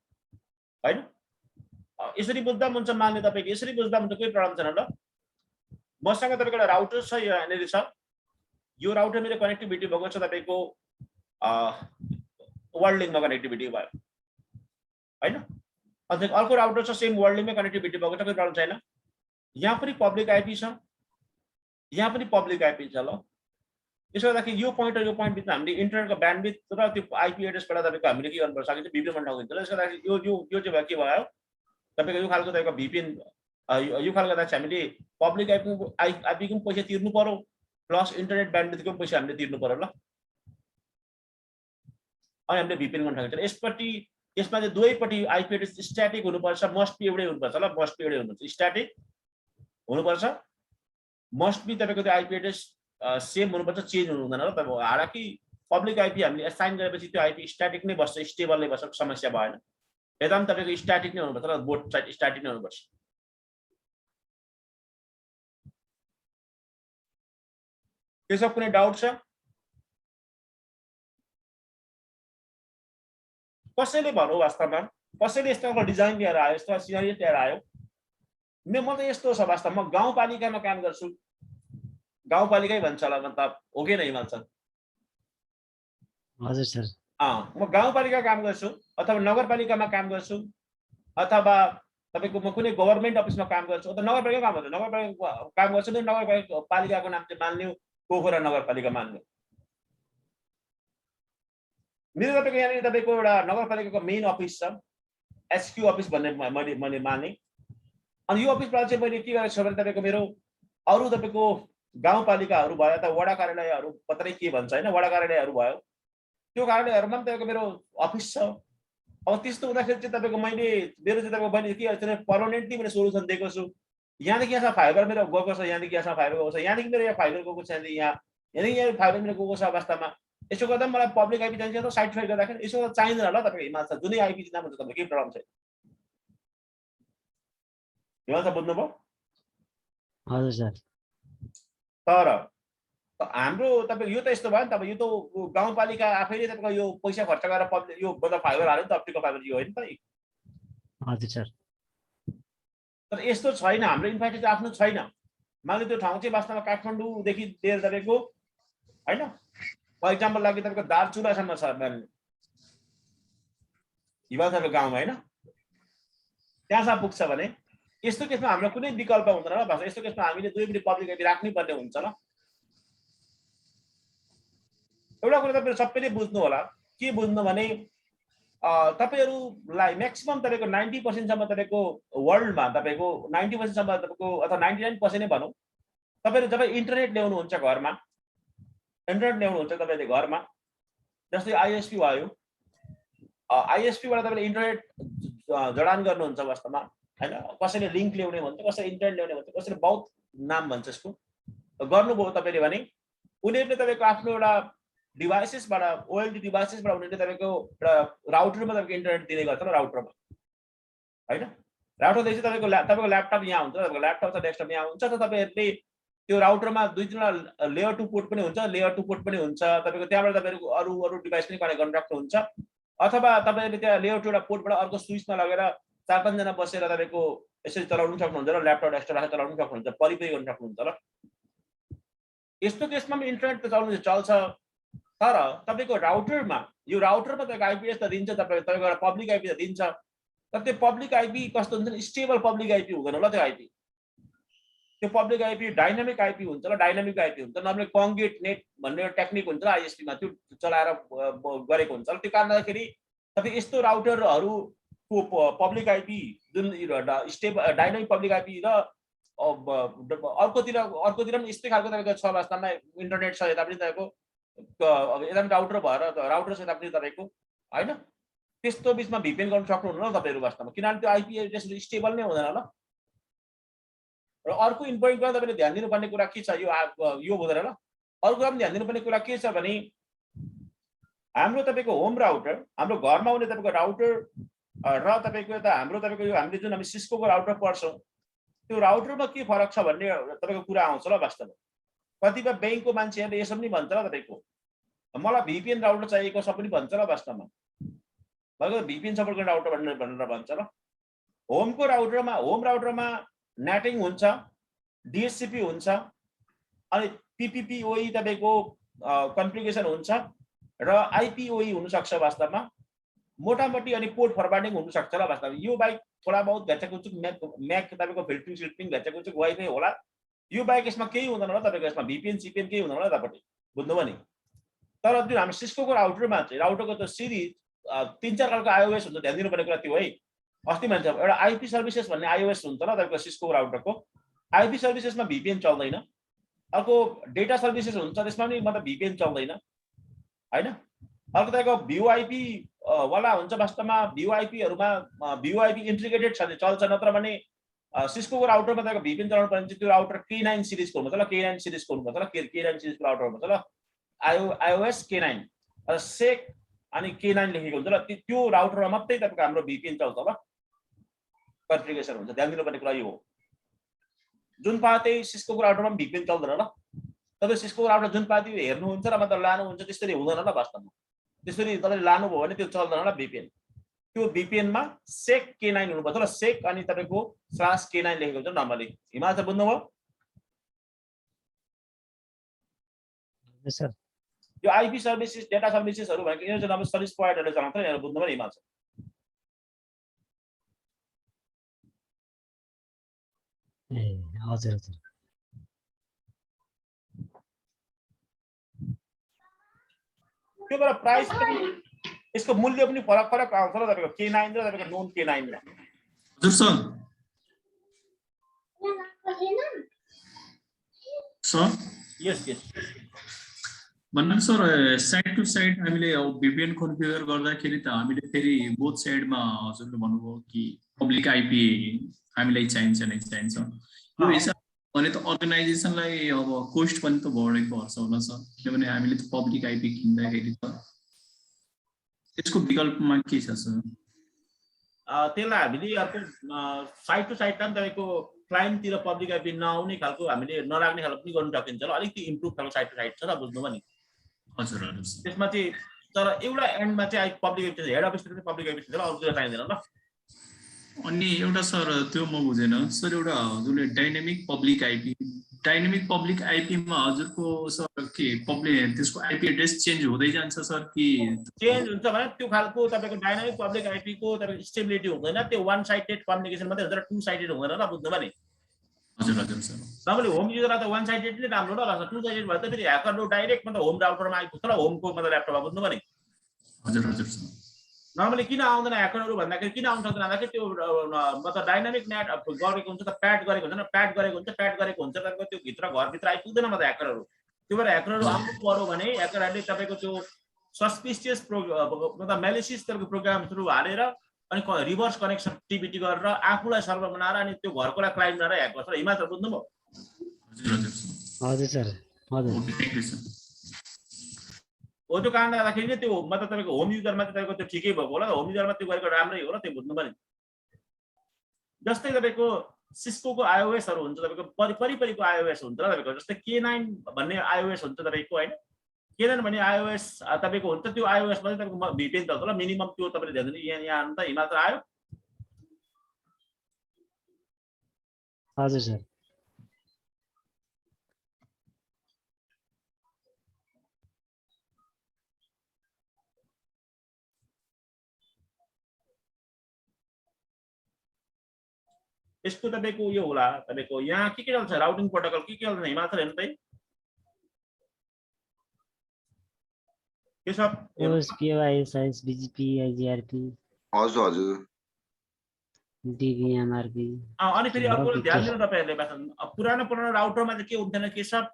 हैन। यसरी बुझ्दा हुन्छ, मान्ने तपाईको यसरी बुझ्दा हुन्छ, कुनै प्रब्लम छैन ल। मसँग तपाईको एउटा राउटर छ, यो यहाँनिर छ, यो राउटर मेरो कनेक्टिभिटी भएको छ तपाईको वर्ल्ड लिङ्कमा कनेक्टिभिटी भयो हैन। अनि अर्को राउटर छ सेम वर्ल्ड लिङ्कमा कनेक्टिभिटी भएको छ, कुनै प्रब्लम छैन। यहाँ पनि पब्लिक आइपी छ, यहाँ पनि पब्लिक आइपी छ ल। त्यसो गर्दाखेरि यो पोइन्ट र यो पोइन्ट बिचमा हामीले इन्टरनेटको ब्यान्डविड्थ र त्यो आइपी एड्रेसबाट तपाईको हामीले के गर्नुपर्छ, सकिन्छ VPN बनाउनु हुन्छ ल। त्यसो गर्दाखेरि यो चाहिँ भयो के भयो तपाईको यो खालको तपाईको VPN यो खालको गर्दा चाहिँ हामीले पब्लिक आइपीको पनि पैसा तिर्नु पर्यो प्लस इन्टरनेट ब्यान्डविड्थको पनि पैसा हामीले तिर्नु पर्यो ल। अनि हामीले VPN गर्न सकिन्छ। यसपट्टि यसमा चाहिँ दुवैपट्टि आइपी एड्रेस स्ट्याटिक हुनुपर्छ, मस्ट बी एउटै हुनुपर्छ ल। मस्ट बी एउटै हुनुपर्छ, स्ट्याटिक हुनुपर्छ, मस्ट बी तपाईको त्यो आइपी एड्रेस सेम हुनुपर्छ, चेन्ज हुनु हुँदैन ल। तपाईको हालाकि पब्लिक आइपी हामीले असाइन गरेपछि त्यो आइपी स्ट्याटिक नै बस्छ, स्टेबल नै बस्छ, समस्या भएन। यता पनि तपाईको स्ट्याटिक नै हुनुपर्छ ल, बोथ साइड स्ट्याटिक नै हुनुपर्छ। के सब कुनै डाउट छ? कसैले भन्नु वास्तवमा कसैले यस्तो डिजाइन लिएर आयो, यस्तो सिनारियो लिएर आयो। म त यस्तो छ वास्तवमा म गाउँपालिकामा काम गर्छु, गाउँपालिकै भन्छ होला मतलब हो कि नै हिमाल सर? हजुर सर। म गाउँपालिका काम गर्छु अथवा नगरपालिकामा काम गर्छु अथवा तपाईको म कुनै गभर्नमेन्ट अफिसमा काम गर्छु अथवा नगरपालिका काम गर्छु, नगरपालिका काम गर्छु। नगरपालिकाको नाम चाहिँ मान्नु पोखरा नगरपालिका मान्नु। मेरो तपाईको यहाँनिर तपाईको एउटा नगरपालिकाको मेन अफिस छ, एसक्यू अफिस भन्ने मैले माने। अनि यो अफिसबाट चाहिँ मैले के गरेको छु भने तपाईँको मेरो अरू तपाईँको गाउँपालिकाहरू भयो त वडा कार्यालयहरू पत्रै के भन्छ होइन, वडा कार्यालयहरू भयो, त्यो कार्यालयहरूमा पनि तपाईँको मेरो अफिस छ। अब त्यस्तो हुँदाखेरि चाहिँ तपाईँको मैले मेरो चाहिँ तपाईँको मैले के गर्छु पर्मानेन्टली मैले सोल्युसन दिएको छु। यहाँदेखि यहाँसम्म फाइबर मेरो गएको छ, यहाँदेखि यहाँसम्म फाइबर गएको छ, यहाँदेखि मेरो यहाँ फाइबर गएको छ, यहाँदेखि यहाँ फाइबर मेरो गएको छ अवस्थामा। यसो गर्दा मलाई पब्लिक आइपी चाहिन्छ त साइड गर्दाखेरि यसो चाहिँदैन होला तपाईँको हिमाल छ, जुनै आइपी नाम हुन्छ तपाईँको केही प्रब्लम छैन। हिमाल छ बुझ्नुभयो? हजुर सर। तर हाम्रो तपाईँको यो त यस्तो भयो नि त, अब यो त गाउँपालिका आफैले तपाईँको यो पैसा खर्च गरेर पब्लिक यो मतलब फाइबर हाल्यो नि त, अप्टिकल फाइबर यो होइन त। हजुर सर। तर यस्तो छैन, हाम्रो इन्फ्रास्ट्रक्चर आफ्नो छैन। माने त्यो ठाउँ चाहिँ वास्तवमा काठमाडौँदेखि लिएर तपाईँको होइन फर इक्जाम्पल लागि तपाईँको दार्चुलासम्म छ हिमालको गाउँमा होइन, त्यहाँसम्म पुग्छ भने यस्तो केसमा हाम्रो कुनै विकल्प हुँदैन ल। यस्तो केसमा हामीले दुईपट्टि पब्लिक आइपी राख्नै पर्ने हुन्छ ल। एउटा कुरा तपाईँहरू सबैले बुझ्नु होला, के बुझ्नु भने तपाईँहरूलाई म्याक्सिमम तपाईँको 90% तपाईँको वर्ल्डमा तपाईँको 90% तपाईँको अथवा 99% नै भनौँ, तपाईँले जब इन्टरनेट ल्याउनुहुन्छ घरमा, इन्टरनेट ल्याउनुहुन्छ तपाईँले घरमा, जस्तै आइएसपी भयो, आइएसपीबाट तपाईँले इन्टरनेट जडान गर्नुहुन्छ वास्तवमा होइन। कसैले लिङ्क ल्याउने भन्छ, कसैले इन्टरनेट ल्याउने भन्छ, कसैले बहुत नाम भन्छ यसको। गर्नुभयो तपाईँले भने उनीहरूले तपाईँको आफ्नो एउटा डिभाइसेसबाट ओएलडी डिभाइसेसबाट उनीहरूले तपाईँको एउटा राउटरमा तपाईँको इन्टरनेट दिने गर्छ ल, राउटरमा होइन। राउटरदेखि चाहिँ तपाईँको ल्यापटप यहाँ हुन्छ, तपाईँको ल्यापटप छ, डेस्कटप यहाँ हुन्छ, त तपाईँहरूले त्यो राउटरमा 2-3 लेयर 2 पोर्ट पनि हुन्छ, लेयर 2 पोर्ट पनि हुन्छ तपाईँको। त्यहाँबाट तपाईँको अरू डिभाइस पनि कनेक्ट गर्न सक्नुहुन्छ, अथवा तपाईँहरूले त्यहाँ लेयर 2 एउटा पोर्टबाट अर्को स्विचमा लगेर 4-5 जना बसेर तपाईँको यसरी चलाउनु सक्नुहुन्छ र ल्यापटप डेस्कटप राखेर चलाउनु सक्नुहुन्छ, परिपरि गर्न सक्नुहुन्छ ल। यस्तो केसमा पनि इन्टरनेट त चल्छ, तर तपाईँको राउटरमा यो राउटरमा तपाईँको आइपीएस त दिन्छ, तपाईँको एउटा पब्लिक आइपी त दिन्छ, तर त्यो पब्लिक आइपी कस्तो हुन्छ नि, स्टेबल पब्लिक आइपी हुँदैन ल। त्यो आइपी, त्यो पब्लिक आइपी डाइनामिक आइपी हुन्छ ल, डाइनामिक आइपी हुन्छ। नर्मली कङ्क्रिट नेट भन्ने एउटा टेक्निक हुन्छ आइएसपीमा, त्यो चलाएर गरेको हुन्छ। त्यो कारणले गर्दाखेरि तपाईँ यस्तो राउटरहरूको पब्लिक आइपी जुन स्टेबल डाइनामिक पब्लिक आइपी र अर्कोतिर पनि यस्तै खालको तपाईँको छ वास्तवमा इन्टरनेट छ, यता पनि तपाईँको यता पनि राउटर भएर राउटर छ, यता पनि तपाईँको होइन। त्यस्तो बिचमा भिपिएन गर्न सक्नुहुन्न ल तपाईँहरू वास्तवमा, किनभने त्यो आइपी एड्रेस स्टेबल नै हुँदैन ल। र अर्को इम्पोर्टेन्ट कुरा तपाईँले ध्यान दिनुपर्ने कुरा के छ, यो हुँदैन ल। अर्को पनि ध्यान दिनुपर्ने कुरा के छ भने हाम्रो तपाईँको होम राउटर, हाम्रो घरमा आउने तपाईँको राउटर र तपाईँको यता हाम्रो तपाईँको यो हामीले जुन हामी सिस्कोको राउटर पढ्छौँ, त्यो राउटरमा के फरक छ भन्ने तपाईँको कुरा आउँछ ल वास्तवमा। कतिपय ब्याङ्कको मान्छेहरूले यसो पनि भन्छ ल, तपाईँको मलाई भिपिएन राउटर चाहिएको छ पनि भन्छ ल वास्तवमा, भिपिएन सपोर्ट गर्ने राउटर भनेर भन्छ ल। होम राउटरमा नेटिङ हुन्छ, डिएचसिपी हुन्छ, अनि पिपिपिओई तपाईँको कन्फिगरेसन हुन्छ र आइपिओई हुनसक्छ वास्तवमा मोटामोटी, अनि पोर्ट फरवार्डिङ हुनसक्छ ल वास्तवमा। यो बाइक थोडा बहुत घ्याचाकुचुक म्याक तपाईँको फिल्टरिङ घ्याचाकुचुक वाइफाई होला, यो बाइक यसमा केही हुँदैन होला तपाईँको, यसमा भिपिएन सिपिएन केही हुँदैन होला तपाईँले बुझ्नुभयो नि। तर जुन हाम्रो सिस्कोको राउटरमा चाहिँ राउटरको त सिरिज 3-4 खालको आइओएस हुन्छ, ध्यान दिनुपर्ने कुरा त्यो है। अस्ति भन्छ एउटा आइपी सर्भिसेस भन्ने आइओएस हुन्छ ल तपाईँको सिस्को राउटरको, आइपी सर्भिसेसमा भिपिएन चल्दैन। अर्को डेटा सर्भिसेस हुन्छ, त्यसमा पनि मतलब भिपिएन चल्दैन होइन। अर्को तपाईँको भिओआइपी वाला हुन्छ, वास्तवमा भिओआइपीहरूमा भिओआइपी इन्टिग्रेटेड छ भने चल्छ, नत्र भने सिस्कोको राउटरमा तपाईँको भिपिएन चलाउनु पर्ने चाहिँ त्यो राउटर K9 सिरिजको हुनुपर्छ ल, K9 सिरिजको हुनुपर्छ ल, K9 सिरिजको राउटर हुनुपर्छ ल, आइओएस K9 सेक अनि K9 लेखेको हुन्छ ल, त्यो राउटरमा मात्रै तपाईँको हाम्रो भिपिएन चल्छ ल, कन्फिगरेसन हुन्छ। ध्यान दिनुपर्ने कुरा यो हो। जुन पाते सिस्कोको राउटरमा पनि भिपिएन चल्दैन ल। तपाईँ सिस्कोको राउटर जुन पाते हेर्नुहुन्छ र मतलब लानुहुन्छ त्यसरी हुँदैन ल वास्तवमा। त्यसरी तपाईँले लानुभयो भने त्यो चल्दैन ल भिपिएन। त्यो भिपिएनमा सेक K9 हुनुपर्छ ल, सेक अनि तपाईँको /K9 लेखेको हुन्छ नर्मली। हिमाल सर बुझ्नुभयो? सर यो आइपी सर्भिसेस डेटा सर्भिसेसहरू भनेको यिनीहरू चाहिँ सर्भिस प्रोभाइडरले चलाउँछ, यिनीहरू बुझ्नुभयो हिमाल सर? हजुर हजुर। त्यो बेला प्राइस पनि यसको मूल्य पनि फरक फरक आउँछ ल तपाईको K9 र तपाईको नोन K9 मा हजुर सर सर यस यस भन्नु सर साइड टु साइड हामीले अब VPN कन्फिगर गर्दाखेरि त हामीले फेरि बोथ साइडमा हजुरले भन्नुभयो कि पब्लिक आइपी हामीलाई चाहिन्छ नै चाहिन्छ यो हिसाब भने त अर्गनाइजेसनलाई अब कोस्ट पनि त बढेको पर्छ होला सर किनभने हामीले त पब्लिक आइपी किन्दाखेरि त यसको विकल्पमा के छ सर त्यसलाई हामीले अर्को साइड टु साइड तपाईको क्लाइन्टतिर पब्लिक आइपी नआउने खालको हामीले नराख्ने खालको पनि गर्न सकिन्छ ल अलिकति इम्प्रुभ खालको साइड टु साइड छ ल बुझ्नुभयो नि हजुर हजुर त्यसमा चाहिँ तर एउटा एन्डमा चाहिँ पब्लिक आइपी हेड अफिसतिर चाहिँ पब्लिक आइपी छ ल अरूतिर चाहिँदैन ल अनि एउटा सर त्यो म बुझेन सर एउटा हजुरले डाइनामिक पब्लिक आइपी मा हजुरको सर के पब्लिक त्यसको आइपी एड्रेस चेन्ज हुँदै जान्छ सर कि चेन्ज हुन्छ भने त्यो खालको तपाईको डाइनामिक पब्लिक आइपी को तपाईको स्टेबिलिटी हुँदैन त्यो वान साइडेड कम्युनिकेसन मात्रै हुन्छ टु साइडेड हुँदैन ल बुझ्नुभयो नि हजुर हजुर सर नर्मली होम युजरलाई त वान साइडेड नै राम्रो ल टु साइडेड भए त फेरि ह्याकरले डाइरेक्ट मतलब होम राउटरमा आइपुग्छ ल होमको मतलब ल्यापटपमा बुझ्नुभयो नि हजुर हजुर सर नर्मली किन आउँदैन ह्याकरहरू भन्दाखेरि किन आउन सक्दैन भन्दाखेरि त्यो मतलब डाइनामिक नेट गरेको हुन्छ त प्याड गरेको हुन्छ प्याड गरेको हुन्छ तपाईको त्यो भित्र घरभित्र आइपुग्दैन मतलब ह्याकरहरू त्यो भएर ह्याकरहरू आउनु पर्यो भने ह्याकरहरूले तपाईको त्यो सस्पिसियस मतलब म्यालिसियस तपाईको प्रोग्रामहरु हालेर अनि रिभर्स कनेक्टिभिटी गरेर आफूलाई सर्भर बनाएर अनि त्यो घरकोलाई क्लाइन्ट बनाएर ह्याक गर्छ हिमाचल बुझ्नुभयो हजुर सर हजुर थ्यांक यू सर हो त्यो कारणले गर्दाखेरि चाहिँ त्यो मतलब तपाईको होम युजरमा चाहिँ तपाईको त्यो ठिकै भएको होला होम युजरमा त्यो गरेको राम्रै हो र त्यो बुझ्नुभयो नि जस्तै तपाईको सिस्को को iOS हरु हुन्छ तपाईको परिपरिको iOS हुन्छ र तपाईको जस्तै K9 भन्ने iOS हुन्छ तपाईको हैन K9 भन्ने iOS तपाईको हुन्छ त्यो iOS मा तपाईको VPN चल्छ ल मिनिमम त्यो तपाईले ध्यान दिनु यहाँ अन्त हिमाचल आयो हजुर सर यसको तपाईको यो होला तपाईको यहाँ के चल्छ राउटिङ प्रोटोकल के चल्छ हिमाचल हेर्नु त के सब OSPF ISIS BGP IGRP हजुर हजुर DVMRP अनि फेरि अर्को ध्यान दिनु तपाईहरुले पुरानो राउटरमा चाहिँ के हुन्थेन के सब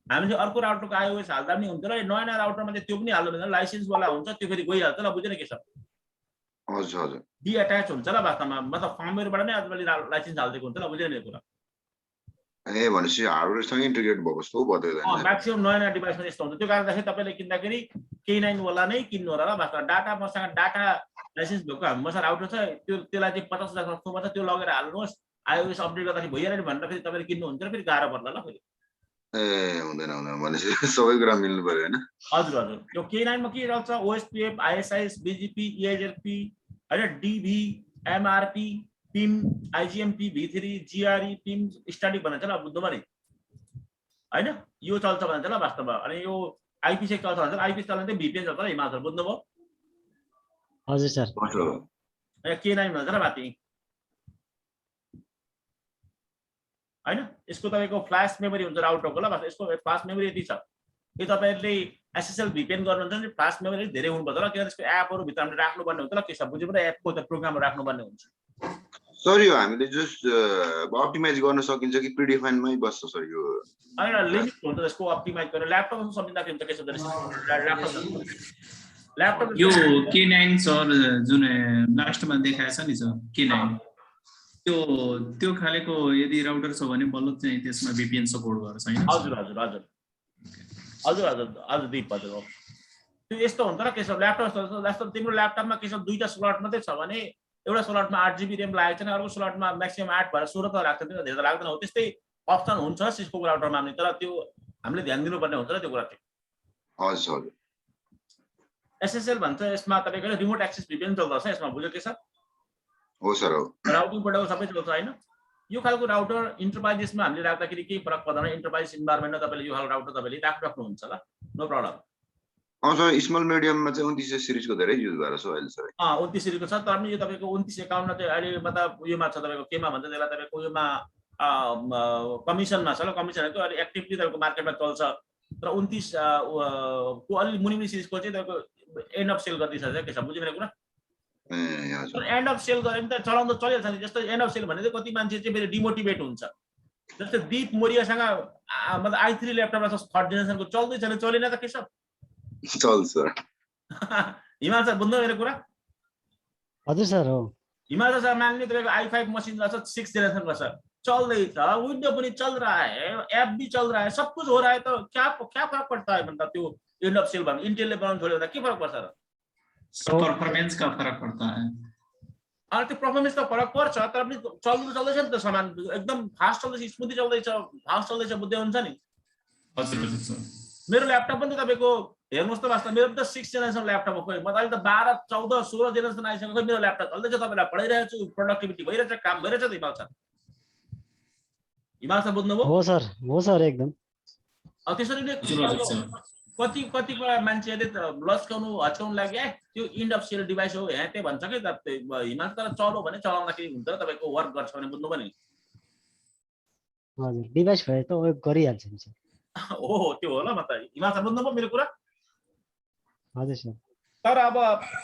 हामीले अर्को राउटरको iOS हाल्दा पनि हुन्थ्यो र नयाँ राउटरमा चाहिँ त्यो पनि हाल्नु हुँदैन लाइसेन्स वाला हुन्छ त्यो फेरि गइहाल्छ ल बुझेन के सब हजुर हजुर डी अट्याच हुन्छ ल वास्तवमा मतलब फर्मवेयरबाट नै आजभोलि लाइसेन्स हाल्दिएको हुन्छ ल बुझेन यो कुरा ए भनेपछि हार्डवेयरसँग इन्टिग्रेट भएको जस्तो भयो म्याक्सिमम नयाँ डिभाइसमा यस्तो हुन्छ त्यो कारणले तपाईले किन्दाखेरि K9 वाला नै किन्नु होला ल वास्तवमा डाटा मसँग डाटा लाइसेन्स भएको हामीसँग राउटर छ त्यसलाई चाहिँ 50,000 खर्च पर्छ त्यो लगेर हाल्नुहोस् iOS अपडेट गर्दाखेरि भइहाल्यो भनेर फेरि तपाईले किन्नुहुन्छ र फेरि गाह्रो पर्ला ल फेरि ए हुँदैन भनेपछि सबै कुरा मिल्नु पर्यो हैन हजुर हजुर यो K9 मा के चल्छ OSPF ISIS BGP EIGRP हैन DV MRP PIM IGMP V3 GRE PIM static भन्छ ल बुझ्नुभयो नि हैन यो चल्छ भन्छ ल वास्तवमा अनि यो IPsec चल्छ भन्छ IPsec चल्ने चाहिँ VPN चल्छ ल हिमाचल बुझ्नुभयो हजुर सर K9 भन्छ ल माथि हैन यसको तपाईको फ्ल्याश मेमोरी हुन्छ राउटरको ल यसको फ्ल्याश मेमोरी यति छ यो तपाईहरुले SSL VPN गर्नुहुन्छ भने फ्ल्याश मेमोरी धेरै हुनुपर्छ ल किनभने यसको एपहरु भित्र हामीले राख्नुपर्ने हुन्छ ल के सब बुझ्यो भने एपको त प्रोग्रामहरु राख्नुपर्ने हुन्छ सर यो हामीले जस्ट अप्टिमाइज गर्न सकिन्छ कि प्रिडिफाइनमै बस्छ सर यो हैन लिमिट हुन्छ यसको अप्टिमाइज गरेर ल्यापटपमा सम्झिँदाखेरि हुन्छ के छ ल्यापटप यो K9 सर जुन लास्टमा देखाएछ नि सर K9 त्यो खालेको यदि राउटर छ भने बल्ल चाहिँ त्यसमा VPN सपोर्ट गर्छ हैन हजुर हजुर हजुर हजुर हजुर हजुर दीप हजुर हो त्यो यस्तो हुन्छ र के छ ल्यापटप तिम्रो ल्यापटपमा के छ दुईटा स्लट मात्रै छ भने एउटा स्लटमा 8GB RAM लागेको छैन अर्को स्लटमा म्याक्सिमम 8 भएर 16 त राख्छ त्यो धेरै त लाग्दैन हो त्यस्तै अप्सन हुन्छ सिस्को राउटरमा पनि तर त्यो हामीले ध्यान दिनुपर्ने हुन्छ र त्यो कुरा चाहिँ हजुर हजुर SSL भन्छ यसमा तपाईको रिमोट एक्सेस VPN चल्दछ यसमा बुझ्यो के छ हो सर हो राउटिङ प्रोटोकल सबै चल्छ हैन यो खालको राउटर इन्टरप्राइजेसमा हामीले राख्दाखेरि केही फरक पर्दैन इन्टरप्राइज इन्भाइरोमेन्टमा तपाईले यो खालको राउटर तपाईले राख्नुहुन्छ ल नो प्रब्लम सर स्मल मिडियममा चाहिँ 29 सिरिजको धेरै युज भएर छ अहिले सर 29 सिरिजको छ तर पनि यो तपाईको 29 एकाउन्टमा चाहिँ अहिले मतलब उयोमा छ तपाईको केमा भन्छ त्यसलाई तपाईको उयोमा कमिसनमा छ ल कमिसनको अहिले एक्टिभली तपाईको मार्केटमा चल्छ तर 29 को अलि मुनि सिरिजको चाहिँ तपाईँको एन्ड अफ सेल गर्दैछ के छ बुझ्यो मेरो कुरा? ए हजुर तर एन्ड अफ सेल गरे नि त चलाउन त चलिहाल्छ नि। जस्तो एन्ड अफ सेल भने चाहिँ कति मान्छे चाहिँ फेरि डिमोटिभेट हुन्छ। जस्तै दीप मोरियासँग मतलब i3 ल्यापटप छ 3rd जेनेरेसनको चल्दै छैन, चलेन त के छ? चल्छ हिमाल सर बुझ्नु मेरो कुरा? हजुर सर हो। हिमाल सर मान्ने तपाईँको i5 मशीन रहेछ 6th जेनेरेशन का सर, चल्दैछ, विंडो पनि चल रहा है, ऐप भी चल रहा है, सब कुछ हो रहा है, तो क्या फरक पड़ता है भन्दा त्यो एन्ड अफ सेल भन्दा इन्टेलले बनाउन छोड्यो भन्दा के फरक पर्छ र? परफॉर्मेंस का फर्क पड़ता है। अनि त्यो परफर्मेन्स त फरक पर्छ, तर पनि चल्दैछ नि त सामान, एकदम फास्ट चल्दैछ, स्मुथली चल्दैछ, फास्ट चल्दैछ, बुझ्दै हुन्छ नि। हजुर हजुर सर। मेरो ल्यापटप पनि त तपाईको हेर्नुस् त वास्तव मेरो त 6th जेनेरेसन ल्यापटप हो, खोइ म त अहिले त 12 14 16 जेनेरेसन आइसक्यो, खोइ मेरो ल्यापटप चल्दैछ, तपाईलाई पढाइरहेको छु, प्रोडक्टिभिटी भइरहेछ, काम भइरहेछ त हिमाल सर बुझ्नुभयो? हो सर एकदम। त्यसरी नै कति मान्छेले त लस्काउनु हच्काउनु लाग्यो त्यो इन्ड अफ सेल डिभाइस हो यहाँ त्यही भन्छ कि हिमाल तर चलो भने चलाउँदाखेरि हुन्छ तपाईको वर्क गर्छ भने बुझ्नु पनि। हजुर डिभाइस भए त वर्क गरिहाल्छ नि सर। हो त्यो हो ल, म त हिमाल सर बुझ्नुभयो मेरो कुरा? हजुर सर। तर अब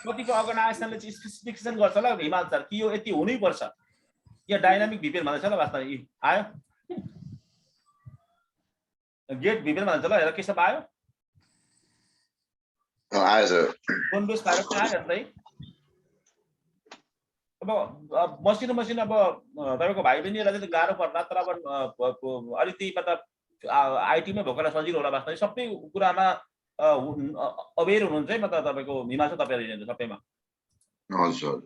कतिको अर्गनाइजेसनले चाहिँ स्पेसिफिकेसन गर्छ ल हिमाल सर कि यो यति हुनै पर्छ, या डाइनामिक भिपिएन भन्दैछ ल वास्तवमा आयो गेट भिपिएन भन्छ ल, हेर के सब आयो आयो सर। फोन बेस फाइल पनि आयो हेर्दै। अब मसिनो अब तपाईको भाइ बहिनीहरुलाई चाहिँ गाह्रो पर्ला, तर अब अलिकति मतलब आइटीमै भएकोलाई सजिलो होला वास्तवमा, सबै कुरामा अवेर हुनुहुन्छ है, मतलब तपाईको हिमाल छ तपाईहरु सबैमा हजुर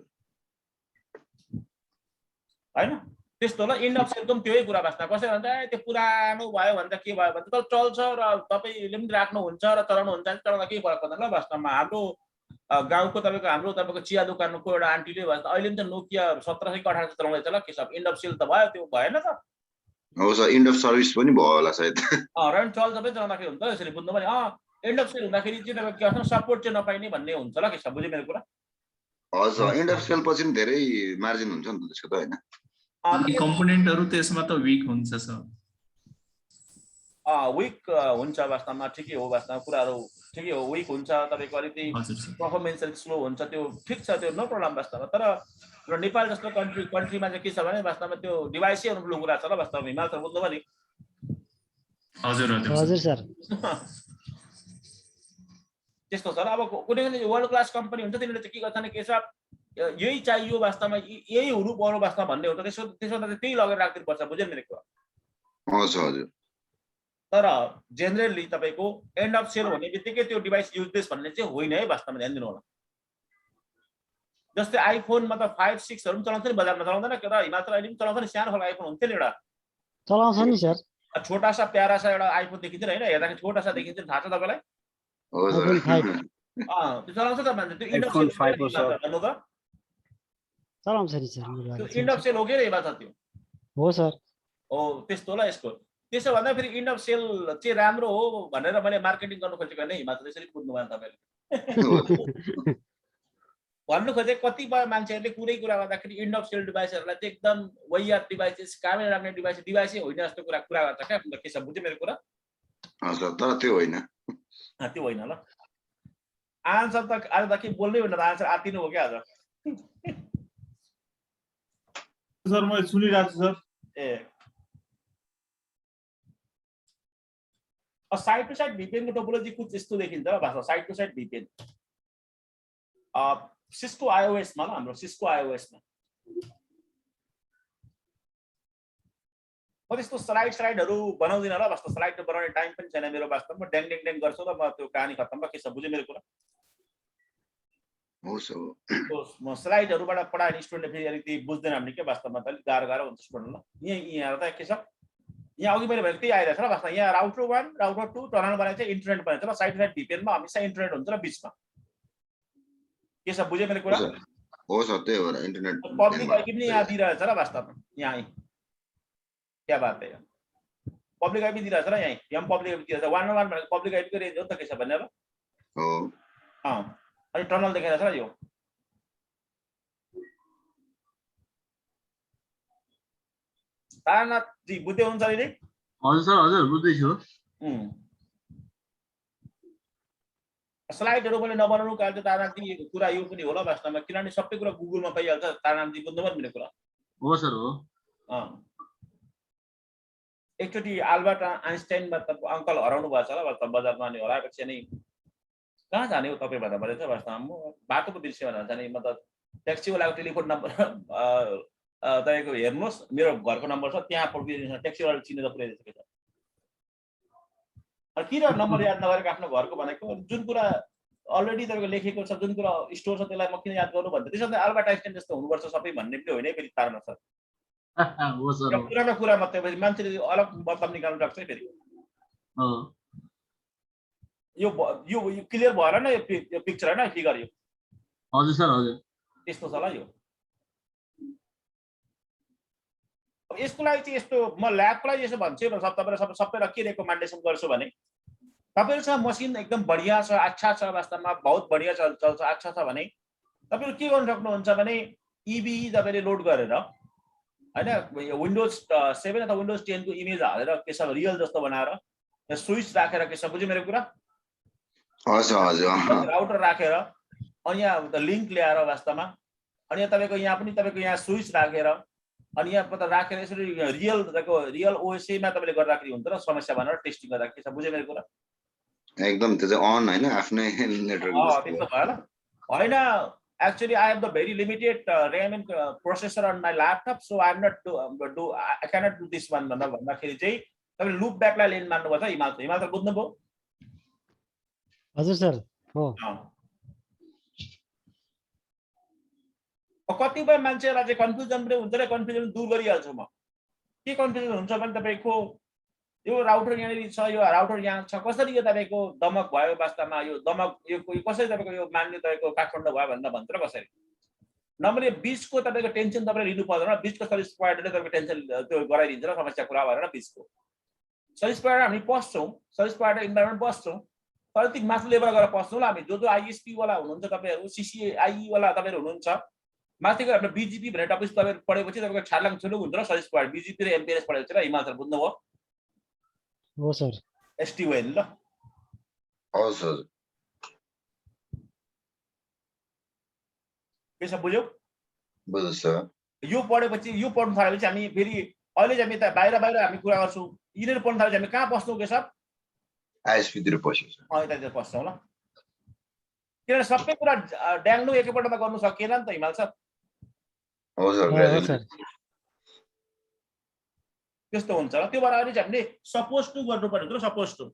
हैन त्यस्तो होला। इन्ड अफ सेलको पनि त्यही कुरा वास्तवमा कसै भन्छ त्यो पुरानो भयो भने त के भयो भने त चल्छ र तपाईले पनि राख्नुहुन्छ र चलाउनुहुन्छ, चलाउँदा केही फरक पर्दैन ल वास्तवमा। हाम्रो गाउँको तपाईको चिया दोकानको एउटा आन्टीले भन्छ अहिले पनि त नोकिया 1700 कि 1800 चलाउँदैछ ल, के सब इन्ड अफ सेल त भयो, त्यो भएन त? हो सर, इन्ड अफ सर्भिस पनि भयो होला सायद। रन चल्छ पनि चलाउँदाखेरि हुन्छ यसरी बुझ्नु पनि। एन्ड अफ सेल हुँदाखेरि चाहिँ तपाईको के भन्छ सपोर्ट चाहिँ नपाइने भन्ने हुन्छ ल, के सब बुझ्यो मेरो कुरा? हजुर, इन्ड अफ सेल पछि धेरै मार्जिन हुन्छ नि त त्यसको त हैन? कम्पोनेन्टहरु त्यसमा त वीक हुन्छ सर। वीक हुन्छ वास्तवमा, ठिकै हो वास्तवमा, कुराहरु ठिकै हो, वीक हुन्छ तपाईको अलिकति परफर्मेन्स स्लो हुन्छ, त्यो ठीक छ, त्यो नो प्रब्लम वास्तवमा। तर नेपाल जस्तो कन्ट्रीमा चाहिँ के छ भने वास्तवमा त्यो डिभाइसै अनुकूल कुरा छ ल वास्तवमा, हिमाल सर बुझ्नु पनि? हजुर हजुर हजुर सर। त्यस्तो छ र। अब कुनै वर्ल्ड क्लास कम्पनी हुन्छ तिनीहरूले चाहिँ के गर्छन् के छ यही चाहियो वास्तवमा, यही हुनु पर्यो वास्तवमा भन्ने हुन्छ, त्यसो त्यही लगेर राख्दिनु पर्छ, बुझ्यो मेरो कुरा? हजुर हजुर। तर जेनरली तपाईको एन्ड अफ सेल हुने बित्तिकै त्यो डिभाइस युजलेस भन्ने चाहिँ होइन है वास्तवमा, ध्यान दिनु होला। जस्तै आइफोन मतलब 5 6 हरु पनि चलाउँछ नि बजारमा, चलाउँदैन के र? हिमाल तर अहिले पनि चलाउँछ नि, सानो खालको आइफोन हुन्छ नि एउटा, चलाउँछ नि सर, छोटा सा प्यारा सा एउटा आइफोन देखिन्छ हैन, हेर्दाखेरि छोटा सा देखिन्छ, थाहा छ तपाईलाई? हजुर त्यो चलाउँछ त मान्छे, त्यो इन्ड अफ सेल भन्नु त चलाउँछ नि सर। त्यो इन्ड अफ सेल हो के रे हिमाल त्यो? हो सर। हो त्यस्तो होला यसको। त्यसो भन्दा फेरि इन्ड अफ सेल चाहिँ राम्रो हो भनेर मैले मार्केटिङ गर्नु खोजेको हैन हिमाल, त्यसरी बुझ्नु भयो तपाईले। भन्नु खोजेको कतिपय मान्छेहरूले कुनै कुरा गर्दाखेरि इन्ड अफ सेल डिभाइसहरुलाई चाहिँ एकदम वाहियात डिभाइसेस, कामै लाग्ने डिभाइसै होइन जस्तो कुरा गर्छ क्या, के छ बुझ्यो मेरो कुरा? हजुर, तर त्यो होइन। त्यो होइन ल। आन्सर त आज त के बोल्नै होइन, आन्सर आतिनु हो क्या आज। सर म सुनिरहेको छु sir. A side to side VPN को टोपोलोजी कुछ यस्तो देखिन्छ वास्तवमा, side to side VPN Cisco iOS मा ल, हाम्रो सिस्को iOS मा म त्यस्तो स्लाइडहरु बनाउँदिन ल वास्तवमा, स्लाइड बनाउने टाइम पनि छैन मेरो वास्तवमा, ड्याङ ड्याङ ड्याङ गर्छु र म त्यो कहानी खत्तम भयो, के छ बुझ्यो मेरो कुरा? हो सर। म स्लाइडहरुबाट पढाउने स्टुडेन्टले फेरि अलिकति बुझ्दैन भने के वास्तवमा त अलिक गाह्रो हुन्छ स्टुडेन्टलाई। यहाँ त के छ, यहाँ अघि मैले भनेको त्यही आइरहेछ ल वास्तवमा, यहाँ राउटर 1 राउटर 2 टनल बनाएको चाहिँ इन्टरनेट बनाएको छ ल, साइड टु साइड VPN मा हमेशा इन्टरनेट हुन्छ ल बीचमा, के छ बुझ्यो मेरो कुरा? हो सर, त्यही हो र इन्टरनेट पब्लिक आइपी पनि यहाँ दिइरहेछ र वास्तवमा, यहाँ क्या बात है, पब्लिक आइपी दिइरहेछ र यहाँ पब्लिक आइपी दिइरहेछ, 101 भनेको पब्लिक आइपी को रेन्ज हो नि त, के छ भन्ने अब? हो। अनि टनल देखाइरहेछ र यो तारनाथ जी बुझ्दै हुन्छ अहिले? हजुर सर, हजुर बुझ्दैछु। स्लाइडहरु पनि नबनाउनु काले तारानाथजी कुरा यो पनि होला वास्तवमा किनभने सबै कुरा गुगलमा पाइहाल्छ तारानाथजी बुझ्नुभयो नि मेरो कुरा हो सर हो एकचोटि अल्बर्ट आइन्स्टाइन मतलब अङ्कल हराउनु भएको छ होला वास्तव बजारमा अनि हराएपछि अनि कहाँ जाने हो तपाईँ भन्दा भनेछ वास्तवमा म बाटोको दृश्यमा जान्छ नि मतलब ट्याक्सीवालाको टेलिफोन नम्बर तपाईँको हेर्नुहोस् मेरो घरको नम्बर छ त्यहाँ पुगिदिन्छ ट्याक्सीवाला चिनेर पुर्याइदिएको छ किन नम्बर याद नगरेको आफ्नो घरको भनेको जुन कुरा अलरेडी तपाईँको लेखेको छ जुन कुरा स्टोर छ त्यसलाई म किन याद गर्नु भन्दा त्यसो भने अल्बर्ट आइन्स्टाइन जस्तो हुनुपर्छ सबै भन्ने पनि होइन फेरि तारमा छ हो सर हो पुरानो कुरा मात्रै फेरि मान्छेले अलग मतलब निकाल्नु राख्छ फेरि हो यो क्लियर भएर न यो पिक्चर हैन फिगर यो हजुर सर हजुर त्यस्तो छ ल यो अब यसको लागि चाहिँ यस्तो म ल्याबको लागि यसो भन्छु र तपाईँलाई सबैलाई के रेकमेन्डेसन गर्छु भने तपाईहरुसँग मसिन एकदम बढिया छ अच्छा छ वास्तवमा बहुत बढिया चल्छ अच्छा छ भने तपाईहरु के गर्न सक्नुहुन्छ भने ईबी तपाईले लोड गरेर हैन विन्डोज 7 अथवा विन्डोज 10 को इमेज हालेर के छ रियल जस्तो बनाएर स्विच राखेर के छ बुझ्यो मेरो कुरा हजुर हजुर राउटर राखेर अनि यहाँ लिंक ल्याएर वास्तवमा अनि तपाईको यहाँ पनि तपाईको यहाँ स्विच राखेर अनि यहाँ पत्ता राखेर यसरी रियल तपाईको रियल ओएसए मा तपाईले गर्दाखेरि हुन्छ र समस्या भनेर टेस्टिङ गर्दा के छ बुझ्यो मेरो कुरा एकदम त्यो चाहिँ अन हैन आफ्नै नेटवर्क त्यस्तो भएन हैन actually I have the very limited RAM and processor on my laptop so I am not I cannot do this one भन्दाखेरि चाहिँ तपाईले लुप ब्याक लाई लेन मान्नु पर्छ हिमाल त बुझ्नु भयो हजुर सर हो कतिपय मान्छेहरुलाई चाहिँ कन्फ्युजन पनि हुन्छ र कन्फ्युजन दूर गरिहाल्छु म के कन्फ्युजन हुन्छ भने तपाईको यो राउटर यहाँ छ यो राउटर यहाँ छ कसरी यो तपाईको दमक भयो वास्तवमा यो दमक यो कसरी तपाईको यो मान्ने तपाईको काठमाडौँ भयो भन्दा भन्छ र कसरी नम्बरले बीचको तपाईको टेन्सन तपाईले लिनु पर्दैन बीचको सर्भिस प्रोवाइडरले तपाईको टेन्सन त्यो गराइदिन्छ र समस्या कुरा भएर बीचको सर्भिस प्रोवाइडर हामी पस्छौं सर्भिस प्रोवाइडर इन्भाइरोमेन्ट पस्छौं तर ती माथि लेभल गएर पस्छौं ल हामी जो आईएसपी वाला हुनुहुन्छ तपाईहरु सीसीआई वाला तपाईहरु हुनुहुन्छ माथि गएर हाम्रो बीजीपी भन्ने टपिक तपाईहरु पढेपछि तपाईको छाडलाङ छुलुक हुन्छ र सर्भिस प्रोवाइडर बीजीपी र एमपीएस पढेपछि र हिमाल सर बुझ्नुभयो हो सर एसटीओएन ल हजुर के छ बुझ्यौ बुझ्छु सर यो पढेपछि यो पढ्न थालेपछि हामी फेरि अहिले चाहिँ हामी त बाहिर हामी कुरा गर्छौं यिनीहरु पढ्न थालेपछि हामी कहाँ बस्नु के सर आईएसपी तिर पस्यो सर त्यहाँ पस्छौं ल किन सबै कुरा ड्याङ्नु एकैपल्टमा गर्नु सकिएन नि त हिमाल सर हो सर त्यस्तो हुन्छ र त्यो भएर अहिले चाहिँ हामीले सपोज टु गर्नु पर्यो र सपोज टु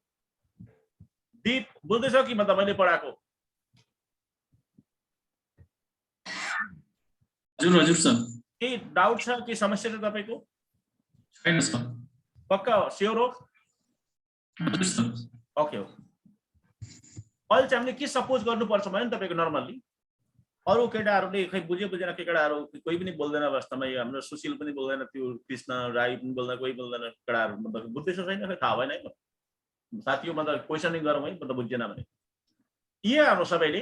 दीप बुझ्दैछ कि म तपाईले पढाएको हजुर हजुर सर के डाउट छ के समस्या छ तपाईको छैन सर पक्का स्योर हो हजुर सर ओके अहिले चाहिँ हामीले के सपोज गर्नुपर्छ भने तपाईको नर्मल्ली अरु केटाहरुले खै बुझेन केटाहरु कोही पनि बोल्दैन वास्तवमा यो हाम्रो सुशील पनि बोल्दैन त्यो कृष्ण राई पनि बोल्दैन कोही बोल्दैन केटाहरु मतलब बुझ्दैछ छैन खै थाहा भएन है साथीहरु मतलब क्वेशनिङ गरौँ है मतलब बुझ्दैन भने यहाँ हाम्रो सबैले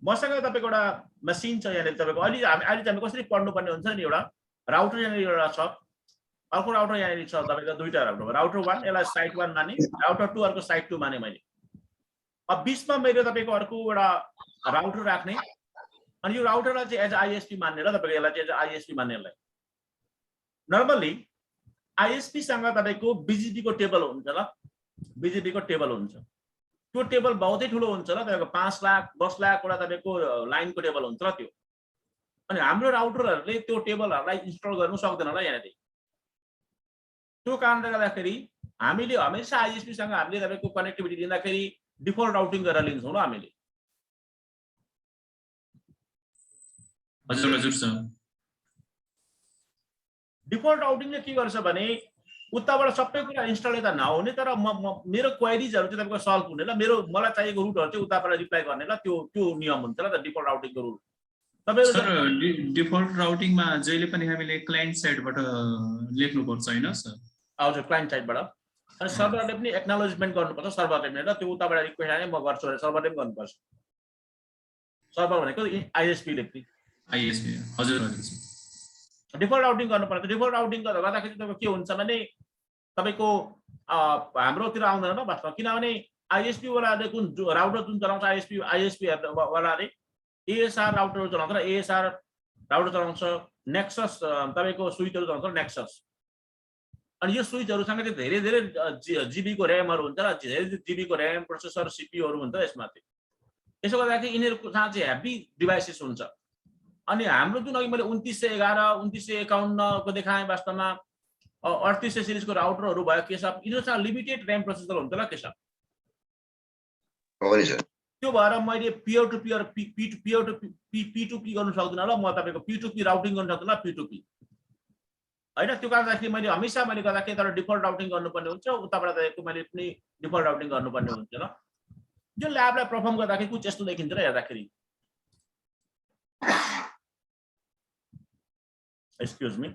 मसँग तपाईको एउटा मसिन छ यहाँ तपाईको अहिले हामी कसरी पढ्नु पर्ने हुन्छ नि एउटा राउटर यहाँ एउटा छ अर्को राउटर यहाँ छ तपाईको दुईटा राउटर 1 यसलाई साइट 1 माने राउटर 2 अर्को साइट 2 माने मैले अब बीचमा मैले तपाईको अर्को एउटा राउटर राख्ने अनि यो राउटरलाई चाहिँ एज आईएसपी मान्ने र तपाईको यसलाई चाहिँ एज आईएसपी मान्नेलाई नर्मली आईएसपी सँग तपाईको बीजीपी को टेबल हुन्छ ल बीजीपी को टेबल हुन्छ त्यो टेबल बहुतै ठुलो हुन्छ ल तपाईको 5 लाख 10 लाख वटा तपाईको लाइनको टेबल हुन्छ र त्यो अनि हाम्रो राउटरहरुले त्यो टेबलहरुलाई इन्स्टल गर्न सक्दैन ल यहाँ त्यो कारणले गर्दाखेरि हामीले हमेशा आईएसपी सँग हामीले तपाईको कनेक्टिभिटी दिँदाखेरि डिफल्ट राउटिङ गरेर लिन्छौं ल हामीले हजुर हजुर सर डिफल्ट राउटिङले के गर्छ भने उताबाट सबै कुरा इन्स्टल यता नहुने तर मेरो क्वेरीजहरु चाहिँ तपाईको सल्भ हुने ल मेरो मलाई चाहिएको रुटहरु चाहिँ उताबाट रिप्लाई गर्ने ल त्यो नियम हुन्छ ल त डिफल्ट राउटिङको रुल तपाईहरु सर डिफल्ट राउटिङमा जहिले पनि हामीले क्लाइन्ट साइडबाट लेख्नु पर्छ हैन सर हजुर क्लाइन्ट साइडबाट अनि सर्भरले पनि एक्नोलेजमेन्ट गर्नुपर्छ सर्भरले पनि ल त्यो उताबाट रिक्वेस्ट आए म गर्छु भने सर्भरले पनि गर्नुपर्छ सर्भर भनेको आईएसपी ले पनि आईएसपी हजुर हजुर डिफल्ट राउटिङ गर्नुपर्छ डिफल्ट राउटिङ गर्दाखेरि तपाईको के हुन्छ भने तपाईको हाम्रोतिर आउँदैन ल वास्तवमा किनभने आईएसपी वालाले कुन राउटर जुन चलाउँछ आईएसपी वालाले एएसआर राउटर चलाउँछ र एएसआर राउटर चलाउँछ नेक्सस तपाईको स्विचहरु चलाउँछ नेक्सस अनि यो स्विचहरुसँग चाहिँ धेरै धेरै जीबी को र्यामहरु हुन्छ र धेरै जीबी को र्याम प्रोसेसर सीपीयू हरु हुन्छ यसमा चाहिँ यसो गर्दाखेरि यिनीहरुको साथ चाहिँ हेभी डिभाइसेस हुन्छ अनि हाम्रो जुन अघि मैले 2911 2951 को देखाएँ वास्तवमा 3800 सिरिजको राउटरहरु भयो के सब यिनीहरुसँग लिमिटेड र्याम प्रोसेसर हुन्छ ल के सब हो नि सर त्यो भएर मैले पियर टु पियर P2P गर्नु सक्दिनँ ल म तपाईको P2P राउटिङ गर्न सक्दिनँ P2P हैन त्यो कारणले मैले हमेशा मैले गर्दाखेरि तर डिफल्ट राउटिङ गर्नुपर्ने हुन्छ उताबाट तपाईको मैले पनि डिफल्ट राउटिङ गर्नुपर्ने हुन्छ ल यो ल्याबलाई परफर्म गर्दाखेरि कुछ यस्तो देखिन्छ र हेर्दाखेरि एक्सक्युज मी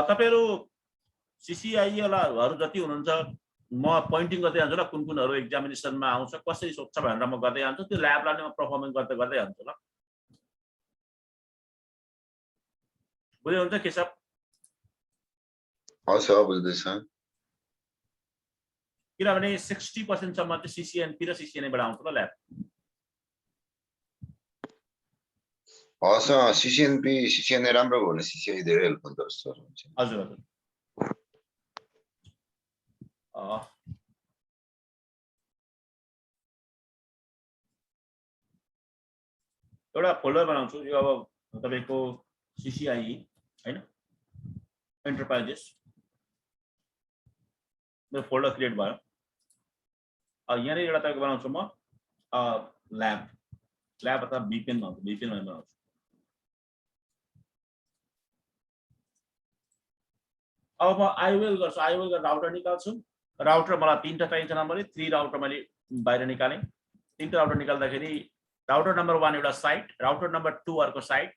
तपाईहरु सीसीआई वालाहरु जति हुनुहुन्छ म पोइन्टिङ गर्दै जान्छु ल कुन कुनहरु एक्जामिनेसनमा आउँछ कसरी सोध्छ भनेर म गर्दै जान्छु त्यो ल्याबलाई नै म परफर्मिङ गर्दै जान्छु ल बुझ्नुहुन्छ के सब हस् बुझ्दैछ किनभने 60% सम्म चाहिँ सीसीएनपी र सीसीएनए बाट आउँछ ल ल्याब हस् सीसीएनए राम्रो भयो भने सीसीआई धेरै हेल्प हुन्छ सर हजुर हजुर एउटा फोल्डर बनाउँछु यो अब तपाईको सीसीआई हैन एन्टरप्राइजेस यो फोल्डर क्रिएट भयो यहाँ नै एउटा तपाईको बनाउँछु म ल्याब अथवा VPN बनाउँछु अब म आईओएल गर्छु आईओएल गरेर राउटर निकाल्छु राउटर मलाई तीनटा चाहिन्छ नम्बरले 3 राउटर मैले बाहिर निकालेँ तीनटा राउटर निकाल्दाखेरि राउटर नम्बर 1 एउटा साइट राउटर नम्बर 2 अर्को साइट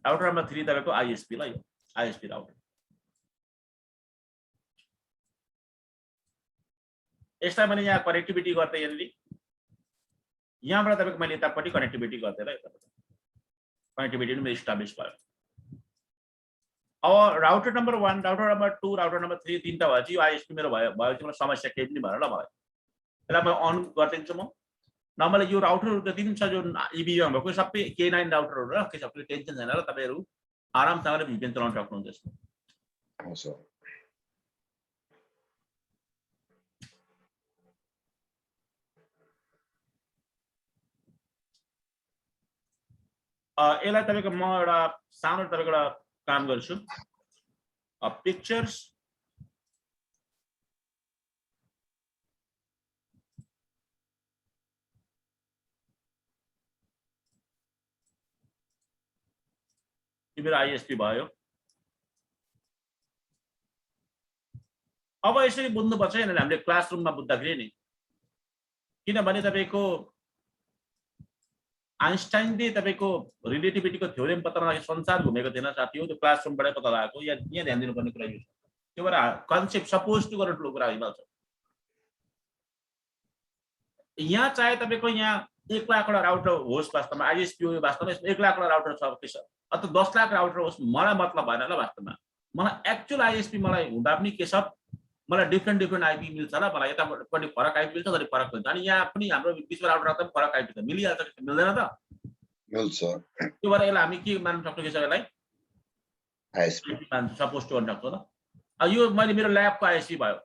राउटर नम्बर 3 तपाईको आईएसपी ल यो आईएसपी राउटर यसलाई मैले यहाँ कनेक्टिभिटी गर्दै यहाँले यहाँबाट तपाईको मैले यतापट्टि कनेक्टिभिटी गर्दै ल कनेक्टिभिटी पनि इस्टाब्लिश भयो अब router number 1 router number 2 router number 3 तीनटा भएपछि यो आईएसपी मेरो भयो मलाई समस्या केही पनि भएन ल मलाई यसलाई म अन गरिदिन्छु म नर्मली यो राउटरहरु जति पनि छ जो इबीएम भएको सबै K9 राउटरहरु र के सबै टेन्सन छैन र तपाईहरु आरामसँगले VPN चलाउन सक्नुहुन्छ यसमा हस् सर यसलाई तपाईको म एउटा सानो तपाईको एउटा काम गर्छु पिक्चर्स यो मेरो आईएसपी भयो अब यसरी बुझ्नुपर्छ यहाँले हामीले क्लासरुममा बुझ्दाखेरि नि किनभने तपाईको आइन्स्टाइनले तपाईको रिलेटिभिटीको थ्योरम पत्ता लगाएको संसार घुमेको थिएन साथीहरु त्यो क्लासरुमबाटै पत्ता लगाएको यहाँ ध्यान दिनुपर्ने कुरा यो छ त्यो भएर कन्सेप्ट सपोज टु गरेर ठुलो कुरा होइन यहाँ चाहे तपाईको यहाँ 1 लाख वटा राउटर होस् वास्तवमा आईएसपी हो वास्तवमा 1 लाख वटा राउटर छ के छ अथवा 10 लाख राउटर होस् मलाई मतलब भएन ल वास्तवमा मलाई एक्चुअल आईएसपी मलाई हुँदा पनि के छ मलाई डिफरेन्ट आईपी मिल्छ ल मलाई यतापट्टि फरक आईपी मिल्छ तर फरक हुन्छ अनि यहाँ पनि हाम्रो विश्व राउटर त फरक आईपी त मिलिहाल्छ कि मिल्दैन त मिल्छ त्यो भएर यसलाई हामी के मान्न सक्छौं के छ यसलाई आईएसपी मान्छ सपोज टु गर्न सक्छौं ल अब यो मैले मेरो ल्याबको आईएसपी भयो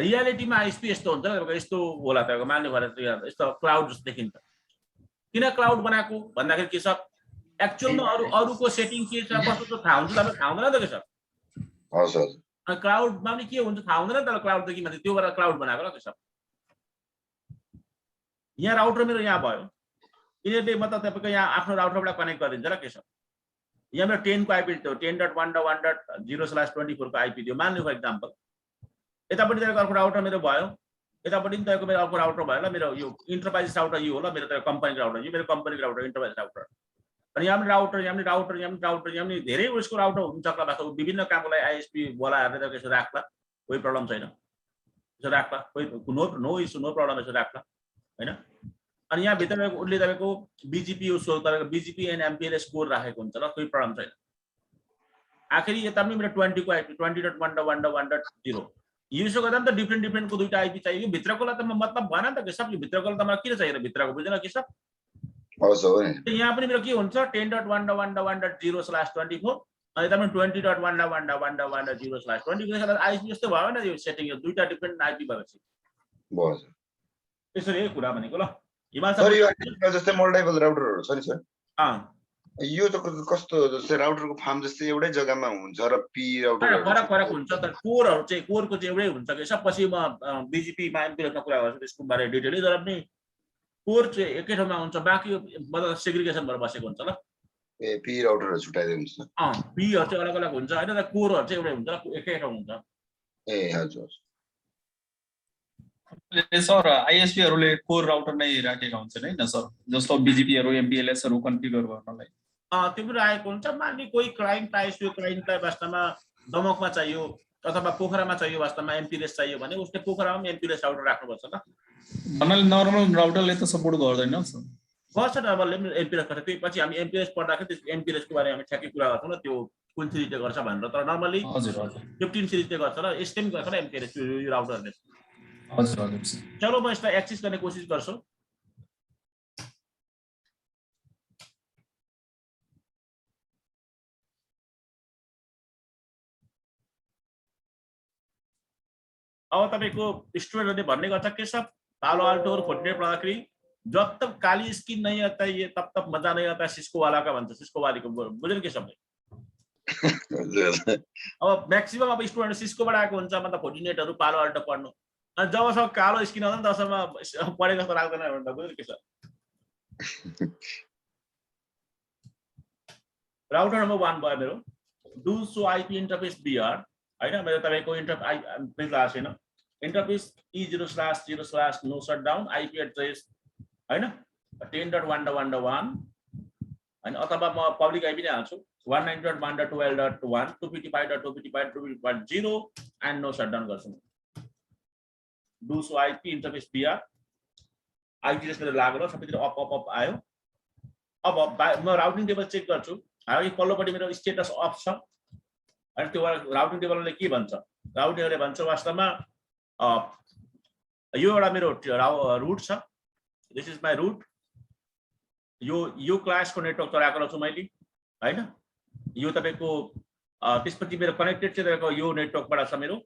रियालिटीमा आईएसपी यस्तो हुन्छ तपाईको यस्तो होला तपाईको मान्नु भएर यस्तो क्लाउड जस्तो देखिन्छ किन क्लाउड बनाएको भन्दाखेरि के छ एक्चुअलमा अरुको सेटिङ के छ कस्तो थाहा हुन्छ तपाईले थाहा हुँदैन त के छ हस् हस् क्लाउडमा पनि के हुन्छ थाहा हुँदैन तर क्लाउड त के मान्छे त्यो भएर क्लाउड बनाएको ल के छ यहाँ राउटर मेरो यहाँ भयो यिनीहरुले मतलब तपाईको यहाँ आफ्नो राउटरबाट कनेक्ट गरिदिन्छ र के छ यहाँ मेरो 10 को आईपी थियो 10.1.1.0/24 को आईपी थियो मान्नु फर एक्जाम्पल यतापट्टि तपाईको अर्को राउटर मेरो भयो यतापट्टि पनि तपाईको मेरो अर्को राउटर भयो ल मेरो यो इन्टरप्राइज राउटर यो हो ल मेरो त कम्पनी राउटर यो मेरो कम्पनी राउटर इन्टरप्राइज राउटर अनि यहाँ पनि राउटर यहाँ पनि राउटर यहाँ पनि राउटर यहाँ पनि धेरै उसको राउटर हुन सक्ला वास्तव विभिन्न कामको लागि आइएसपी बोलाहरूले त यसो राख्ला कोही प्रब्लम छैन यसो राख्ला कोही नो इस्यु नो प्रब्लम यसो राख्ला हैन अनि यहाँ भित्र उसले तपाईको बीजीपी उसको तपाईको बीजीपी एन्ड एमपीएलएस कोड राखेको हुन्छ ल कोही प्रब्लम छैन आखिरी यता पनि मेरो 20 को आइपी 20.1.1.0 युज गर्दा पनि त डिफ्रेन्ट को दुईटा आइपी चाहियो भित्रकोलाई त मतलब भएन नि त के सब भित्रकोलाई त मलाई किन चाहियो भित्रको बुझ्दैन के सब हवस् हो नि यहाँ पनि मेरो के हुन्छ 10.1.1.1.0/24 अनि तपाईँ 20.1.1.1.0/24 आइपी जस्तो भयो नि यो सेटिङ यो दुईटा डिफ्रेन्ट आइपी भएपछि भयो सर त्यसरी यही कुरा भनेको ल हिमाल सर यो जस्तै मल्टिपल राउटरहरु छ नि सर अँ यो त कस्तो जस्तै राउटरको फार्म जस्तै एउटै जग्गामा हुन्छ र पी राउटर फरक हुन्छ तर कोरहरु चाहिँ कोरको चाहिँ एउटै हुन्छ कि सब पछि म बीजीपी मा एमपीएलएस मा कुरा गर्छु त्यसको बारे डिटेलली तर पनि कोर चाहिँ एकै ठाउँमा हुन्छ बाँकी मतलब सेग्रिगेसन भएर बसेको हुन्छ ल ए पी राउटरहरु छुटाइदिएको हुन्छ पीहरु चाहिँ अलग अलग हुन्छ हैन तर कोरहरु चाहिँ एउटै हुन्छ एकै ठाउँ हुन्छ ए हजुर सर आइएसपीहरूले कोर राउटर नै राखेका हुन्छन् हैन सर जस्तो बीजीपीहरू एमपीएलएसहरू कन्फिगर गर्नलाई त्यो पनि राखेको हुन्छ मान्ने कोही क्लाइन्ट आइएसपी क्लाइन्टलाई वास्तवमा दमकमा चाहियो अथवा पोखरामा चाहियो वास्तवमा एमपीएलएस चाहियो भने उसले पोखरामा पनि एमपीएलएस राउटर राख्नुपर्छ ल नर्मल राउटरले त सपोर्ट गर्दैन सर गर्छ नर्मलले पनि एमपीएलएस गर्छ त्यसपछि हामी एमपीएलएस पढ्दाखेरि त्यसको एमपीएलएस को बारेमा हामी ठ्याक्कै कुरा गर्छौँ ल त्यो कुन सिरिजले गर्छ भनेर तर नर्मली हजुर हजुर 15 सिरिजले गर्छ र एसटेम गर्छ ल एमपीएलएस यो राउटरले हजुर हजुर चलो म यसलाई एक्सेस गर्ने कोसिस गर्छु अब तपाईको स्टुडेन्टहरुले भन्ने गर्छ के सब पालो आल्टो और फोर्टिनेट पढ्दाखेरि जब तक काली स्किन नहीं आता ये तब तक मजा नहीं आता सिस्को वाला का भन्छ सिस्को वालीको बुझ्नु के शब्द अब म्याक्सिमम अब स्टुडेन्ट सिस्कोबाट आएको हुन्छ मतलब फोर्टिनेटहरु पालो आल्टो पढ्नु अनि जबसम्म कालो स्किन आउँछ नि तबसम्म पढे जस्तो लाग्दैन भनेर बुझ्नु के छ राउटर नम्बर 1 भयो मेरो do show IP interface BR हैन मैले तपाईको इन्टरफेस छैन interface E0/0/no shutdown IP address हैन 10.1.1.1 अनि अथवा म पब्लिक आइपी नै हाल्छु 192.1.12.1 255.255.255.0 एन्ड नो शटडाउन गर्छु do show IP interface BR IP address मेरो लाग्यो सबैतिर अप आयो अब म राउटिङ टेबल चेक गर्छु हालै पल्लोपट्टि मेरो स्टेटस अफ छ अनि त्यो राउटिङ टेबलले के भन्छ राउटिङ टेबलले भन्छ वास्तवमा यो एउटा मेरो रुट छ दिस इज माई रुट यो क्लासको नेटवर्क चलाएको छु मैले हैन यो तपाईको त्यसपछि मेरो कनेक्टेड चाहिँ तपाईको यो नेटवर्कबाट छ मेरो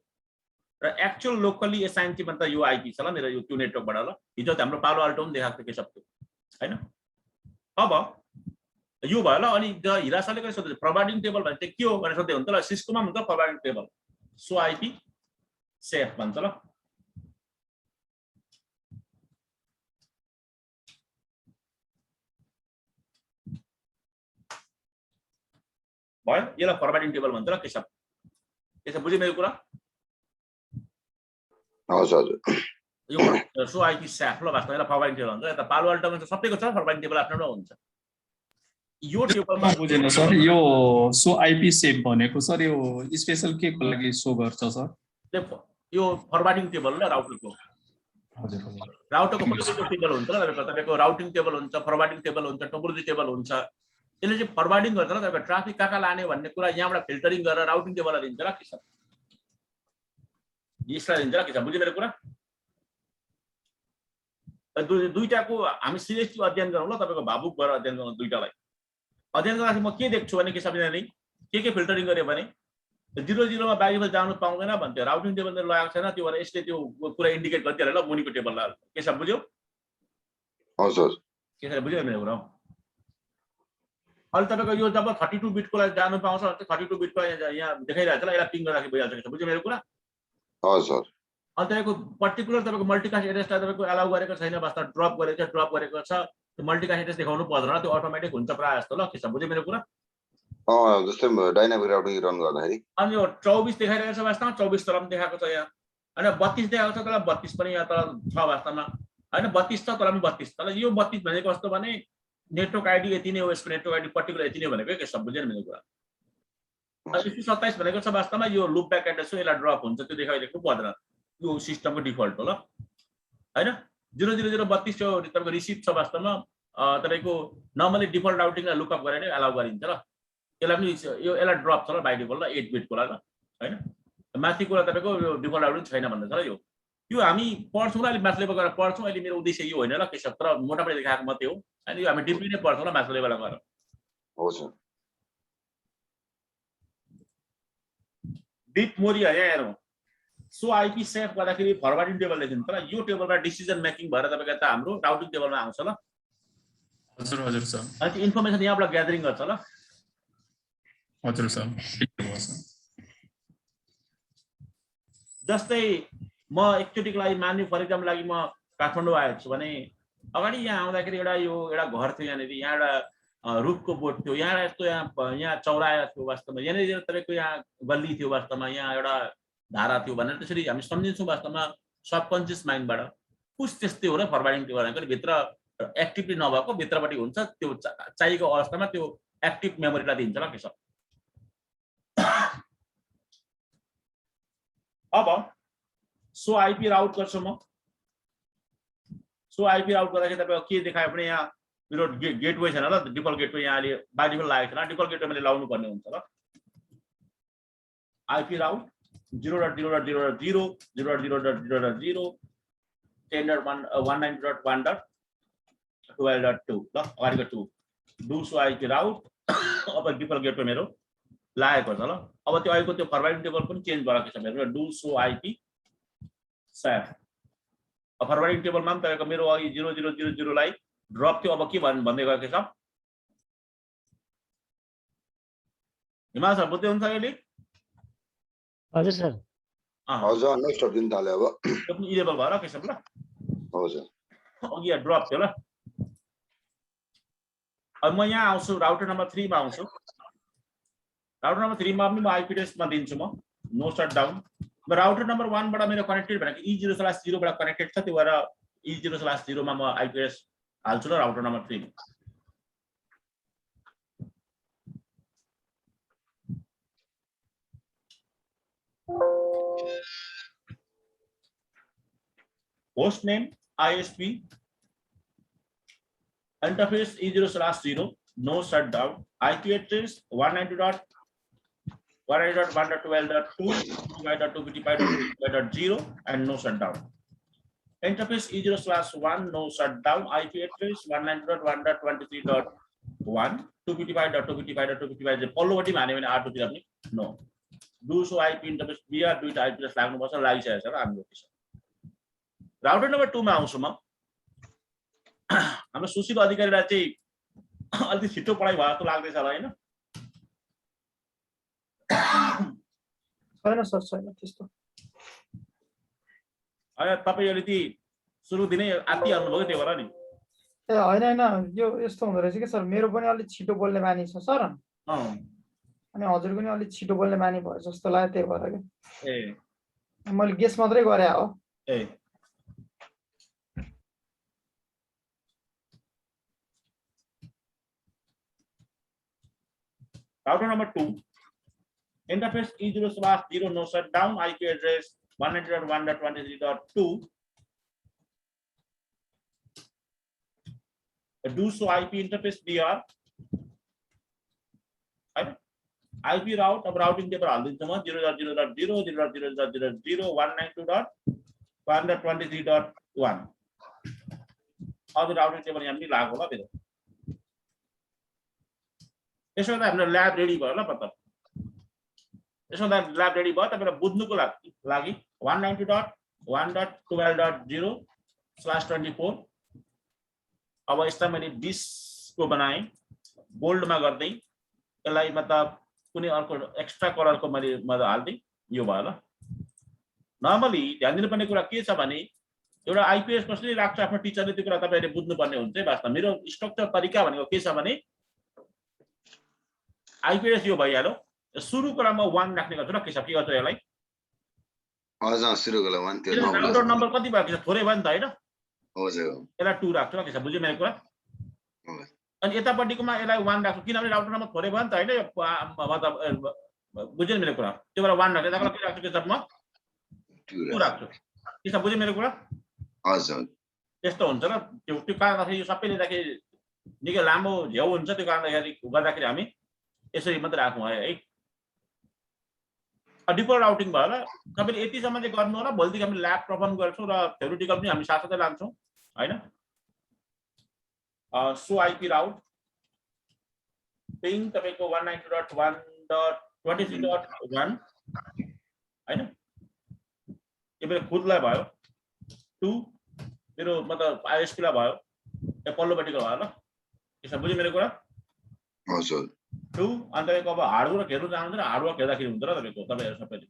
र एक्चुअल लोकली एसाइन चाहिँ भन्दा यो आईपी छ ल मेरो यो त्यो नेटवर्कबाट ल हिजो त हाम्रो पालो आल्टो पनि देखाएको थियो के सब हैन अब यो भयो ल अनि हिरासले के सोध्छ प्रोभाइडिङ टेबल भने चाहिँ के हो भनेर सोध्दै हुन्छ ल सिस्कोमा हुन्छ providing table so IP safe भन्छ ल भयो यसलाई प्रोभाइडिङ टेबल भन्छ ल के सब त्यसो बुझ्यो मेरो कुरा हजुर हजुर यो सो आईपी सेफ ल वास्तवमा यसलाई प्रोभाइडिङ टेबल भन्छ यता पालो आल्टोमा चाहिँ सबैको छ प्रोभाइडिङ टेबल आफ्नो हुन्छ यो टेबलमा बुझेन सर यो सो आईपी सेभ भनेको सर यो स्पेशल के को लागि शो गर्छ सर यो फरवार्डिङ टेबल ल राउटरको हजुर राउटरको फरवार्डिङ टेबल हुन्छ ल तपाईको राउटिङ टेबल हुन्छ फरवार्डिङ टेबल हुन्छ टोपोलोजी टेबल हुन्छ यसले चाहिँ फरवार्डिङ गर्छ ल तपाईको ट्राफिक कहाँ लाने भन्ने कुरा यहाँबाट फिल्टरिङ गरेर राउटिङ टेबललाई दिन्छ ल के छ यसलाई दिन्छ ल के छ बुझ्यो मेरो कुरा दुईटाको हामी सिरियसली अध्ययन गरौँ ल तपाईको भावुक भएर अध्ययन गरौँ दुईटालाई अध्ययन गर्दाखेरि म के देख्छु भने के सबैजनाले के फिल्टरिङ गर्यो भने 0 मा बाहिर जानु पाउँदैन भन्थ्यो राउटिङ टेबल मेरो लगाएको छैन त्यो भएर यसले त्यो कुरा इन्डिकेट गरिदियो ल मुनिको टेबललाई के सब बुझ्यो हजुर के छ बुझ्यो मेरो कुरा अहिले तपाईको यो जब 32 बिटको लागि जानु पाउँछ भने 32 बिटको यहाँ देखाइरहेछ ल यसलाई पिङ गर्दाखेरि भइहाल्छ बुझ्यो मेरो कुरा हजुर अनि तपाईको पर्टिकुलर तपाईको मल्टिकास्ट एड्रेसलाई तपाईको अलाउ गरेको छैन वास्तव ड्रप गरेको छ त्यो मल्टिकास्ट एड्रेस देखाउनु पर्दैन त्यो अटोमेटिक हुन्छ प्राय जस्तो ल के छ बुझ्यो मेरो कुरा जस्तै डाइनामिक राउटिङ रन गर्दाखेरि अनि यो 24 देखाइरहेको छ वास्तवमा 24 तल पनि देखाएको छ यहाँ हैन 32 देखाएको छ तर 32 पनि यहाँ तल छ वास्तवमा हैन 32 छ तर पनि 32 तर यो 32 भनेको कस्तो भने नेटवर्क आइडी यति नै हो, यसको नेटवर्क आइडी पर्टिकुलर यति नै भनेको के सब बुझेन मेरो कुरा। 127 भनेको छ वास्तवमा यो लुप ब्याक एड्रेस हो, यसलाई ड्रप हुन्छ त्यो देखाइदिएको पर्दैन, यो सिस्टमको डिफल्ट हो ल हैन। 00032 त्यो तपाईको रिसिभ छ वास्तवमा तपाईको नर्मली डिफल्ट राउटिङलाई लुकअप गरेर नै अलाउ गरिन्छ ल। यसलाई पनि यसलाई ड्रप छ ल बाइ डिफल्ट ल 8 बिटको लागि हैन। माथिको तपाईको यो डिफल्ट राउटिङ छैन भन्ने छ ल। यो हामी पढ्छौँ ल, अलि माथि लेभल गएर पढ्छौँ। अहिले मेरो उद्देश्य यो होइन ल के सब, तर मोटामोटी देखाएको मात्रै हो। अनि यो हामी डिपली नै पढ्छौँ ल माथि लेभलमा गएर। हो सर। बिट मोरिया यहाँ हेरौँ। सो आइपी सेफ गर्दाखेरि फरवर्डिङ टेबल लेखिन्छ ल। यो टेबलमा डिसिजन मेकिङ भएर तपाईको यता हाम्रो राउटिङ टेबलमा आउँछ ल। हजुर हजुर सर। अनि इन्फर्मेसन यहाँबाट ग्यादरिङ गर्छ ल। हजुर सर। जस्तै म एकचोटिको लागि मान्ने फर इक्जाम्पल लागि म काठमाडौँ आएको छु भने अगाडि यहाँ आउँदाखेरि एउटा घर थियो, यहाँनिर यहाँ एउटा रुखको बोट थियो, यहाँ यस्तो यहाँ चौराया थियो वास्तवमा, यहाँनिर तपाईँको यहाँ गल्ली थियो वास्तवमा, यहाँ एउटा धारा थियो भनेर त्यसरी हामी सम्झिन्छौँ वास्तवमा सबकन्सियस माइन्डबाट। कुछ त्यस्तै हो र फरवर्डिङ टेबल भनेको भित्र एक्टिभली नभएको भित्रपट्टि हुन्छ, त्यो चाहिएको अवस्थामा त्यो एक्टिभ मेमोरीलाई दिन्छ ल के छ। अब सो आइपी राउट गर्छु म। सो आइपी राउट गर्दाखेरि तपाईको के देखायो भने यहाँ मेरो गेटवे छैन ल, डिफल्ट गेटवे यहाँ अहिले बाइ डिफल्ट लागेको छैन, डिफल्ट गेटवे मैले लाउनु पर्ने हुन्छ ल। आइपी राउट 0.0.0.0 0.0.0.0 10.190.1.12.2 ल अगाडिको 2 डु सो आइपी राउट। अब डिफल्ट गेटवे मेरो लागेको छ ल। अब त्यो अहिलेको त्यो फरवर्डिङ टेबल पनि चेन्ज भएको छ मेरो, डु सो आइपी सेफ। फरवर्डिङ टेबलमा पनि तपाईँको मेरो अघि 0000 लाई ड्रप थियो, अब के भन्दै गएको छ हिमाल सर, बुझ्दै हुन्छ अहिले? हजुर सर। हजुर नेक्स्ट दिन थाल्यो अब। त्यो पनि इनेबल भयो के सब ल। हजुर। अघि यहाँ ड्रप थियो ल। अब म यहाँ आउँछु राउटर नम्बर 3 मा आउँछु। राउटर नम्बर 3 मा पनि म आइपी एड्रेस मा दिन्छु म no shut down. Router number 1 बाट मेरो कनेक्टेड भनेको E0/0 बाट कनेक्टेड छ, त्यो भएर E0/0 मा म आइपी एड्रेस हाल्छु ल राउटर नम्बर 3 मा। Host name ISP, interface E0/0 no shutdown, IP address 192.1.12.2 and no shutdown. Interface E0/1 no shutdown, IP address 192.1.23.1 255.255.255 पल्लोपट्टि हान्यो भने R2 तिर पनि no. Do show IP interface BR दुईटा IP एड्रेस लाग्नुपर्छ, लागिसकेको छ र हाम्रो राउटर नम्बर 2 मा आउँछु म। हाम्रो सुशील अधिकारीलाई चाहिँ अलिकति छिटो पढाइ भयो जस्तो लाग्दैछ ल हैन? छैन सर, छैन त्यस्तो। अहिले तपाईँ अलिकति सुरु दिनै आत्ति हाल्नुभयो त्यो भएर नि। ए होइन होइन, यो यस्तो हुँदो रहेछ कि सर, मेरो पनि अलिक छिटो बोल्ने बानी छ सर, अनि हजुर पनि अलिक छिटो बोल्ने बानी भयो जस्तो लाग्यो, त्यही भएर कि मैले गेस मात्रै गरे हो। Router number 2, interface E0/0 no shutdown, IP address 192.1.23.2. Do so IP interface BR. IP route अब routing टेबल हाल्दिन्छु म 0.0.0.0.192.1.23.1 अब राउटिङ टेबल यहाँ पनि लाग्यो होला फेरि। यसो त हाम्रो ल्याब रेडी भयो ल मतलब। यसो त ल्याब रेडी भयो, तपाईलाई बुझ्नुको लागि 192.1.12.0/24 अब यसलाई मैले 20 को बनाएँ, बोल्डमा गर्दै यसलाई मतलब कुनै अर्को एक्स्ट्रा कलरको मैले हाल्दै यो भयो ल। नर्मली ध्यान दिनुपर्ने कुरा के छ भने एउटा आइपीएस कसरी राख्छ आफ्नो टिचरले, त्यो कुरा तपाईहरुले बुझ्नुपर्ने हुन्छ है। वास्तवमा मेरो स्ट्रक्चर तरिका भनेको के छ भने आइपीएस यो भइहाल्यो, सुरुको क्रममा 1 राख्ने गर्छु ल। के छ के गर्छु यसलाई? हजुर सुरुको क्रममा 1 थियो। राउटर नम्बर कति भयो? के छ थोरै भयो नि त हैन? हजुर। यसलाई 2 राख्छु ल। के छ बुझ्यो मेरो कुरा? अनि यतापट्टिकोमा यसलाई 1 राख्छु किनभने राउटर नम्बर थोरै भयो नि त हैन यो मतलब बुझ्यो मेरो कुरा त्यो भएर 1 राख्छु यताको के राख्छु के म 2 राख्छु त्यसमा बुझ्यो मेरो कुरा हजुर त्यस्तो हुन्छ र त्यो कारणले यो सबै लिँदाखेरि निकै लामो झ्याउ हुन्छ त्यो कारणले गर्दाखेरि हामी यसरी मात्र राखौँ है डिफल्ट राउटिङ भयो होला तपाईले यतिसम्म चाहिँ गर्नु होला भोलिदेखि हामी ल्याब परफर्म गर्छौँ र थ्योरिटिकल पनि हामी साथसाथै लान्छौँ हैन सो आइपी राउट पिङ तपाईको 192.1.23.1 हैन यो मेरो खुदलाई भयो 2 मेरो मतलब आईएसपी लाई भयो यो पल्लोपट्टिको भयो ल यसमा बुझ्यो मेरो कुरा हजुर 2 अनि तपाईको अब हार्डवेयर हेर्नु चाहनुहुन्छ र हार्डवेयर हेर्दाखेरि हुन्छ र तपाईहरु सबैले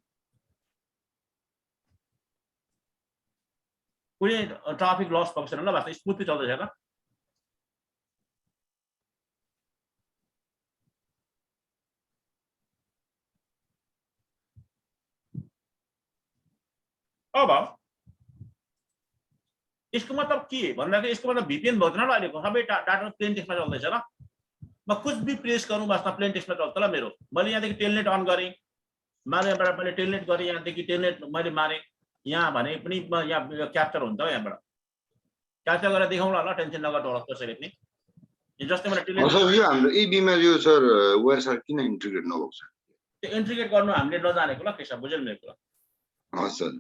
कुनै ट्राफिक लस भएको छैन ल वास्तै स्मुथली चल्दैछ ल अब यसको मतलब के भन्दाखेरि यसको मतलब VPN भर्दैन ल अहिलेको सबै डाटा प्लेन टेक्स्टमा चल्दैछ ल म कुछ भी प्रेस गरौँ वास्तव प्लेन टेक्स्टमा चल्छ ल मेरो मैले यहाँदेखि टेलनेट अन गरेँ यहाँबाट मैले टेलनेट गरेँ यहाँदेखि टेलनेट मैले मारेँ यहाँ भने पनि यहाँ क्याप्चर हुन्छ यहाँबाट क्याप्चर गरेर देखाउँला ल टेन्सन नगर्नु होला कसैले पनि जस्तै मैले टेलनेट सर यो हाम्रो एबीमा यो सर वेयर सर किन इन्टिग्रेट नभएको छ त्यो इन्टिग्रेट गर्नु हामीले नजानेको ल केसा बुझ्यो मेरो कुरा हजुर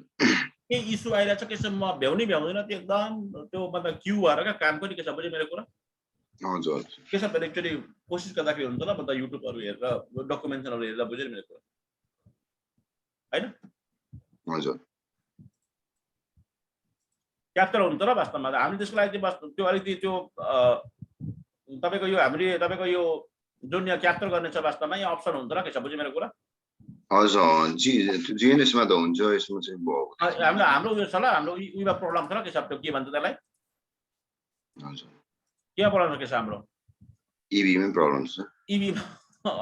के इस्यु आइरहेछ के म भ्याउनै भ्याउँदैन त्यो एकदम त्यो मतलब क्यु भएर क्या काम पनि के छ बुझ्यो मेरो कुरा हजुर के छ भने एक्चुअली कोसिस गर्दाखेरि हुन्छ ल मतलब युट्युबहरु हेरेर डकुमेन्टहरु हेरेर बुझ्यो मेरो कुरा हैन हजुर क्याप्चर हुन्छ र वास्तवमा हामीले त्यसको लागि बस त्यो अलिकति त्यो तपाईको यो हामीले तपाईको यो जुन यहाँ क्याप्चर गर्ने छ वास्तवमा यहाँ अप्सन हुन्छ र के छ बुझ्यो मेरो कुरा हजुर जीएनएस मा त हुन्छ यसमा चाहिँ हाम्रो उयो छ ल हाम्रो उयोमा प्रब्लम छ र के छ त्यो के भन्छ त्यसलाई हजुर के प्रब्लम छ के छ हाम्रो ईबीमा प्रब्लम छ ईबीमा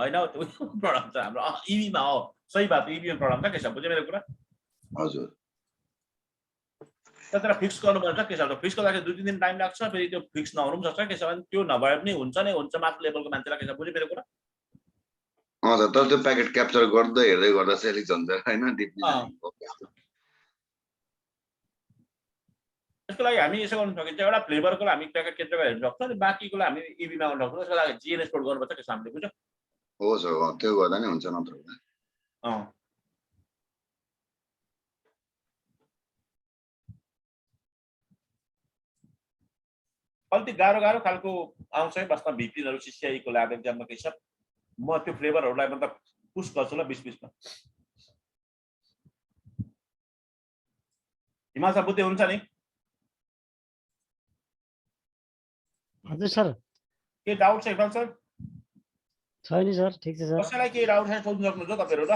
हैन त्यो प्रब्लम छ हाम्रो ईबीमा हो सही बात ईबीमा प्रब्लम छ के छ बुझ्यो मेरो कुरा हजुर त्यसलाई फिक्स गर्नुपर्छ के छ फिक्स गर्दाखेरि 2-3 दिन टाइम लाग्छ फेरि त्यो फिक्स नहुनु पनि सक्छ के छ भने त्यो नभए पनि हुन्छ नै हुन्छ मात्र लेभलको मान्छेलाई के छ बुझ्यो मेरो कुरा हजुर तर त्यो प्याकेट क्याप्चर गर्दै हेर्दै गर्दा चाहिँ अलिक झन्झट हैन त्यसको लागि हामी यसो गर्नु सकिन्छ एउटा फ्लेभरको हामी प्याकेट क्याप्चर गरेर हेर्न सक्छौँ अनि बाँकीको हामी ईबीमा गर्न सक्छौँ त्यसको लागि जीएनएस कोड गर्नुपर्छ के हामीले बुझ्यो हो सर त्यो गर्दा नै हुन्छ नत्र अलिकति गाह्रो खालको आउँछ है वास्तवमा भिपिएनहरु सीसीआई को ल्याब एक्जाममा के छ म त्यो फ्लेभरहरुलाई मतलब पुश गर्छु ल 20-20 मा हिमाल सर बुद्धि हुन्छ नि हजुर सर के डाउट छ हिमाल सर छैन सर ठीक छ सर कसैलाई के डाउट छ सोध्न सक्नुहुन्छ तपाईहरु ल